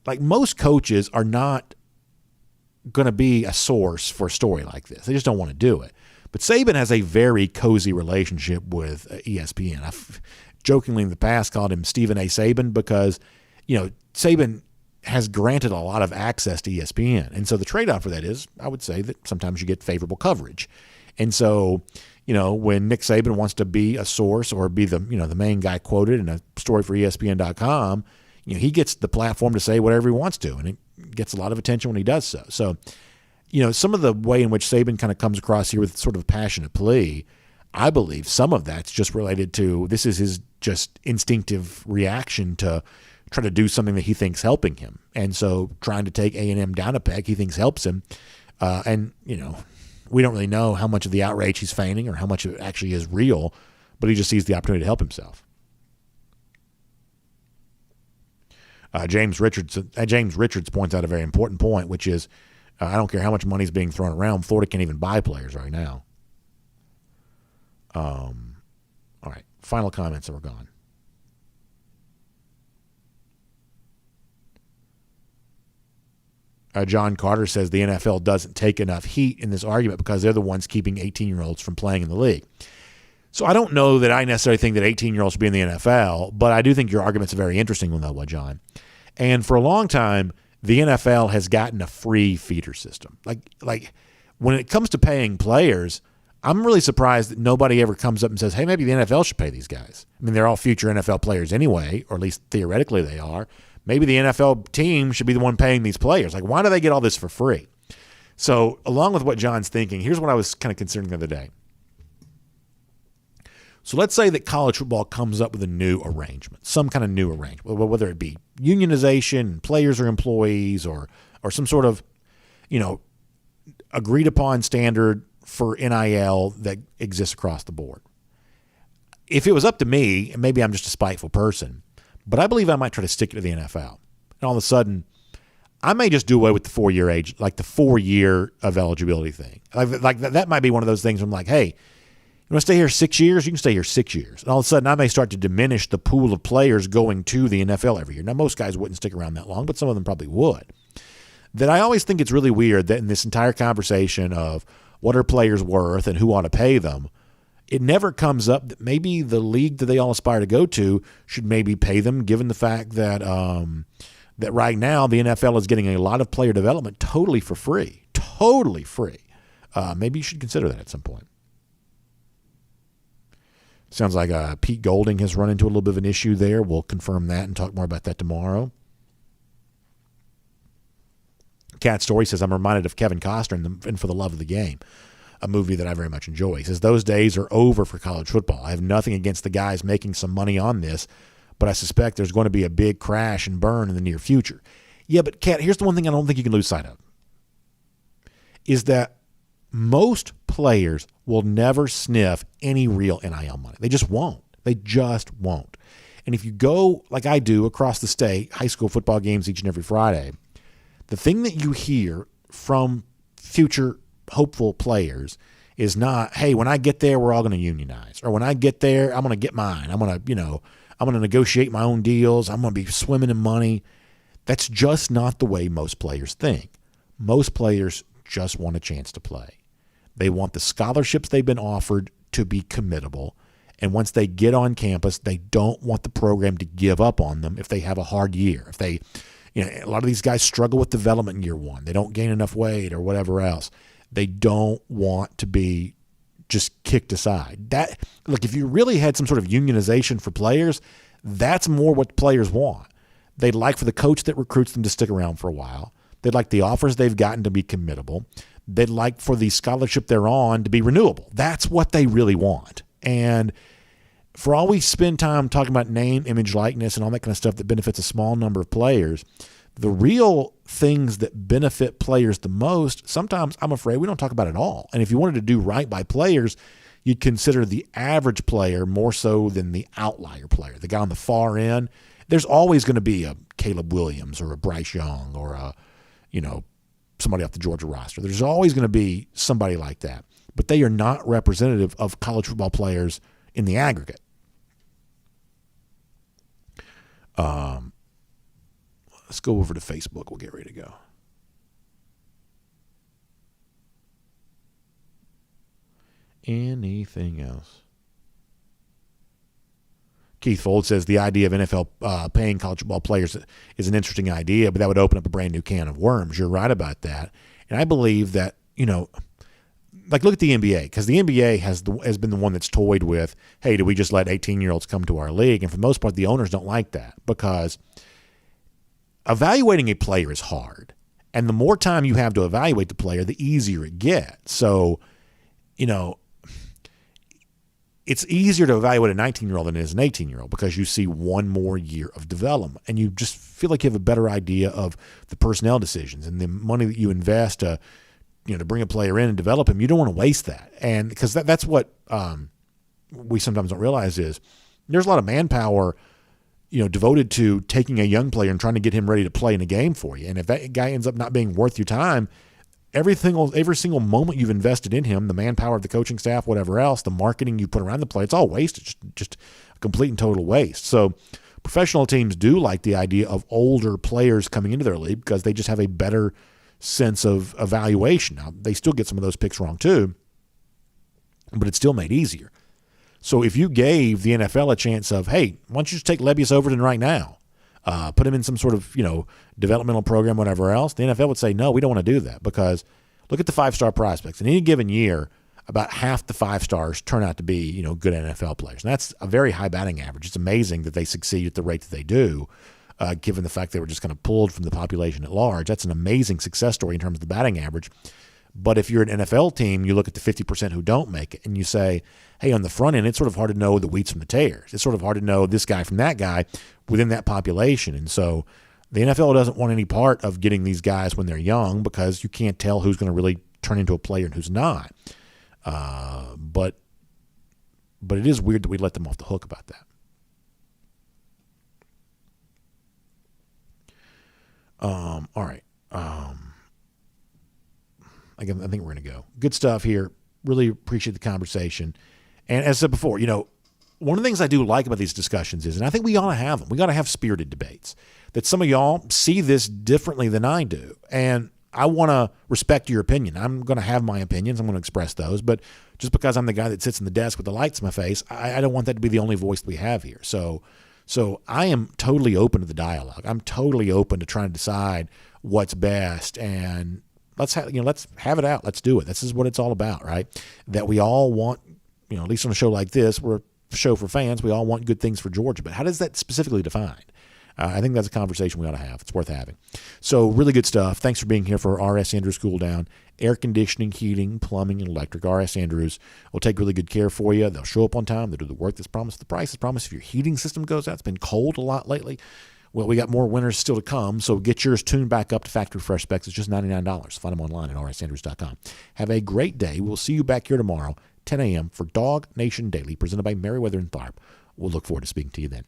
like most coaches are not going to be a source for a story like this. They just don't want to do it. But Saban has a very cozy relationship with ESPN. I've jokingly in the past called him Stephen A. Saban because, Saban has granted a lot of access to ESPN. And so the trade-off for that is, I would say that sometimes you get favorable coverage. And so, when Nick Saban wants to be a source or be the main guy quoted in a story for ESPN.com, he gets the platform to say whatever he wants to, and it gets a lot of attention when he does so. So, some of the way in which Saban kind of comes across here with sort of a passionate plea, I believe some of that's just related to this is his just instinctive reaction to try to do something that he thinks helping him. And so trying to take A&M down a peg, he thinks helps him. We don't really know how much of the outrage he's feigning or how much of it actually is real, but he just sees the opportunity to help himself. James Richards points out a very important point, which is I don't care how much money is being thrown around. Florida can't even buy players right now. All right, final comments and we're gone. John Carter says the NFL doesn't take enough heat in this argument because they're the ones keeping 18-year-olds from playing in the league. So I don't know that I necessarily think that 18-year-olds should be in the NFL, but I do think your argument's a very interesting one, though, John. And for a long time, the NFL has gotten a free feeder system. Like when it comes to paying players, I'm really surprised that nobody ever comes up and says, hey, maybe the NFL should pay these guys. I mean, they're all future NFL players anyway, or at least theoretically they are. Maybe the NFL team should be the one paying these players. Like, why do they get all this for free? So along with what John's thinking, here's what I was kind of considering the other day. So let's say that college football comes up with a new arrangement, some kind of new arrangement, whether it be unionization, players or employees, or some sort of, agreed upon standard for NIL that exists across the board. If it was up to me, and maybe I'm just a spiteful person, but I believe I might try to stick it to the NFL. And all of a sudden, I may just do away with the 4-year age, like the 4-year of eligibility thing. Like that might be one of those things where I'm like, hey, you want to stay here 6 years? You can stay here 6 years. And all of a sudden, I may start to diminish the pool of players going to the NFL every year. Now, most guys wouldn't stick around that long, but some of them probably would. That I always think it's really weird that in this entire conversation of what are players worth and who ought to pay them, it never comes up that maybe the league that they all aspire to go to should maybe pay them, given the fact that that right now the NFL is getting a lot of player development totally for free. Totally free. Maybe you should consider that at some point. Sounds like Pete Golding has run into a little bit of an issue there. We'll confirm that and talk more about that tomorrow. Cat Story says, I'm reminded of Kevin Costner in For the Love of the Game, a movie that I very much enjoy. He says, those days are over for college football. I have nothing against the guys making some money on this, but I suspect there's going to be a big crash and burn in the near future. Yeah, but Cat, here's the one thing I don't think you can lose sight of, is that most players will never sniff any real NIL money. They just won't. They just won't. And if you go, like I do, across the state, high school football games each and every Friday, the thing that you hear from future hopeful players is not, hey, when I get there, we're all going to unionize. Or when I get there, I'm going to get mine. I'm going to negotiate my own deals. I'm going to be swimming in money. That's just not the way most players think. Most players just want a chance to play. They want the scholarships they've been offered to be committable. And once they get on campus, they don't want the program to give up on them if they have a hard year. If they, a lot of these guys struggle with development in year one. They don't gain enough weight or whatever else. They don't want to be just kicked aside. Look, if you really had some sort of unionization for players, that's more what players want. They'd like for the coach that recruits them to stick around for a while. They'd like the offers they've gotten to be committable. They'd like for the scholarship they're on to be renewable. That's what they really want. And for all we spend time talking about name, image, likeness, and all that kind of stuff that benefits a small number of players, the real things that benefit players the most, sometimes I'm afraid we don't talk about at all. And if you wanted to do right by players, you'd consider the average player more so than the outlier player, the guy on the far end. There's always going to be a Caleb Williams or a Bryce Young or a, somebody off the Georgia roster. There's always going to be somebody like that. But they are not representative of college football players in the aggregate. Let's go over to Facebook. We'll get ready to go. Anything else? Keith Fold says the idea of NFL paying college football players is an interesting idea, but that would open up a brand new can of worms. You're right about that. And I believe that, like look at the NBA, because the NBA has been the one that's toyed with, hey, do we just let 18-year-olds come to our league? And for the most part, the owners don't like that because evaluating a player is hard. And the more time you have to evaluate the player, the easier it gets. So, it's easier to evaluate a 19-year-old than it is an 18-year-old because you see one more year of development and you just feel like you have a better idea of the personnel decisions and the money that you invest to bring a player in and develop him. You don't want to waste that. And because that's what we sometimes don't realize is there's a lot of manpower, devoted to taking a young player and trying to get him ready to play in a game for you. And if that guy ends up not being worth your time, every single moment you've invested in him, the manpower of the coaching staff, whatever else, the marketing you put around the play, it's all wasted, just a complete and total waste. So professional teams do like the idea of older players coming into their league because they just have a better sense of evaluation. Now, they still get some of those picks wrong too, but it's still made easier. So if you gave the NFL a chance of, hey, why don't you just take Lebbeus Overton right now, put him in some sort of, developmental program, whatever else, the NFL would say, no, we don't want to do that because look at the 5-star prospects. In any given year, about half the 5 stars turn out to be, good NFL players. And that's a very high batting average. It's amazing that they succeed at the rate that they do, given the fact they were just kind of pulled from the population at large. That's an amazing success story in terms of the batting average. But if you're an NFL team, you look at the 50% who don't make it and you say, hey, on the front end, it's sort of hard to know the wheats from the tares. It's sort of hard to know this guy from that guy within that population. And so the NFL doesn't want any part of getting these guys when they're young because you can't tell who's going to really turn into a player and who's not. But it is weird that we let them off the hook about that. All right. Again, I think we're going to go. Good stuff here. Really appreciate the conversation. And as I said before, one of the things I do like about these discussions is, and I think we ought to have them, we got to have spirited debates, that some of y'all see this differently than I do. And I want to respect your opinion. I'm going to have my opinions. I'm going to express those. But just because I'm the guy that sits in the desk with the lights in my face, I don't want that to be the only voice that we have here. So I am totally open to the dialogue. I'm totally open to trying to decide what's best. And let's have it out. Let's do it. This is what it's all about, right? That we all want, at least on a show like this, we're a show for fans. We all want good things for Georgia. But how does that specifically define? I think that's a conversation we ought to have. It's worth having. So really good stuff. Thanks for being here for R.S. Andrews Cooldown. Air conditioning, heating, plumbing, and electric. R.S. Andrews will take really good care for you. They'll show up on time. They'll do the work that's promised. The price is promised. If your heating system goes out, it's been cold a lot lately. Well, we got more winters still to come, so get yours tuned back up to factory fresh specs. It's just $99. Find them online at rsandrews.com. Have a great day. We'll see you back here tomorrow, 10 a.m. for DawgNation Daily, presented by Meriwether and Tharp. We'll look forward to speaking to you then.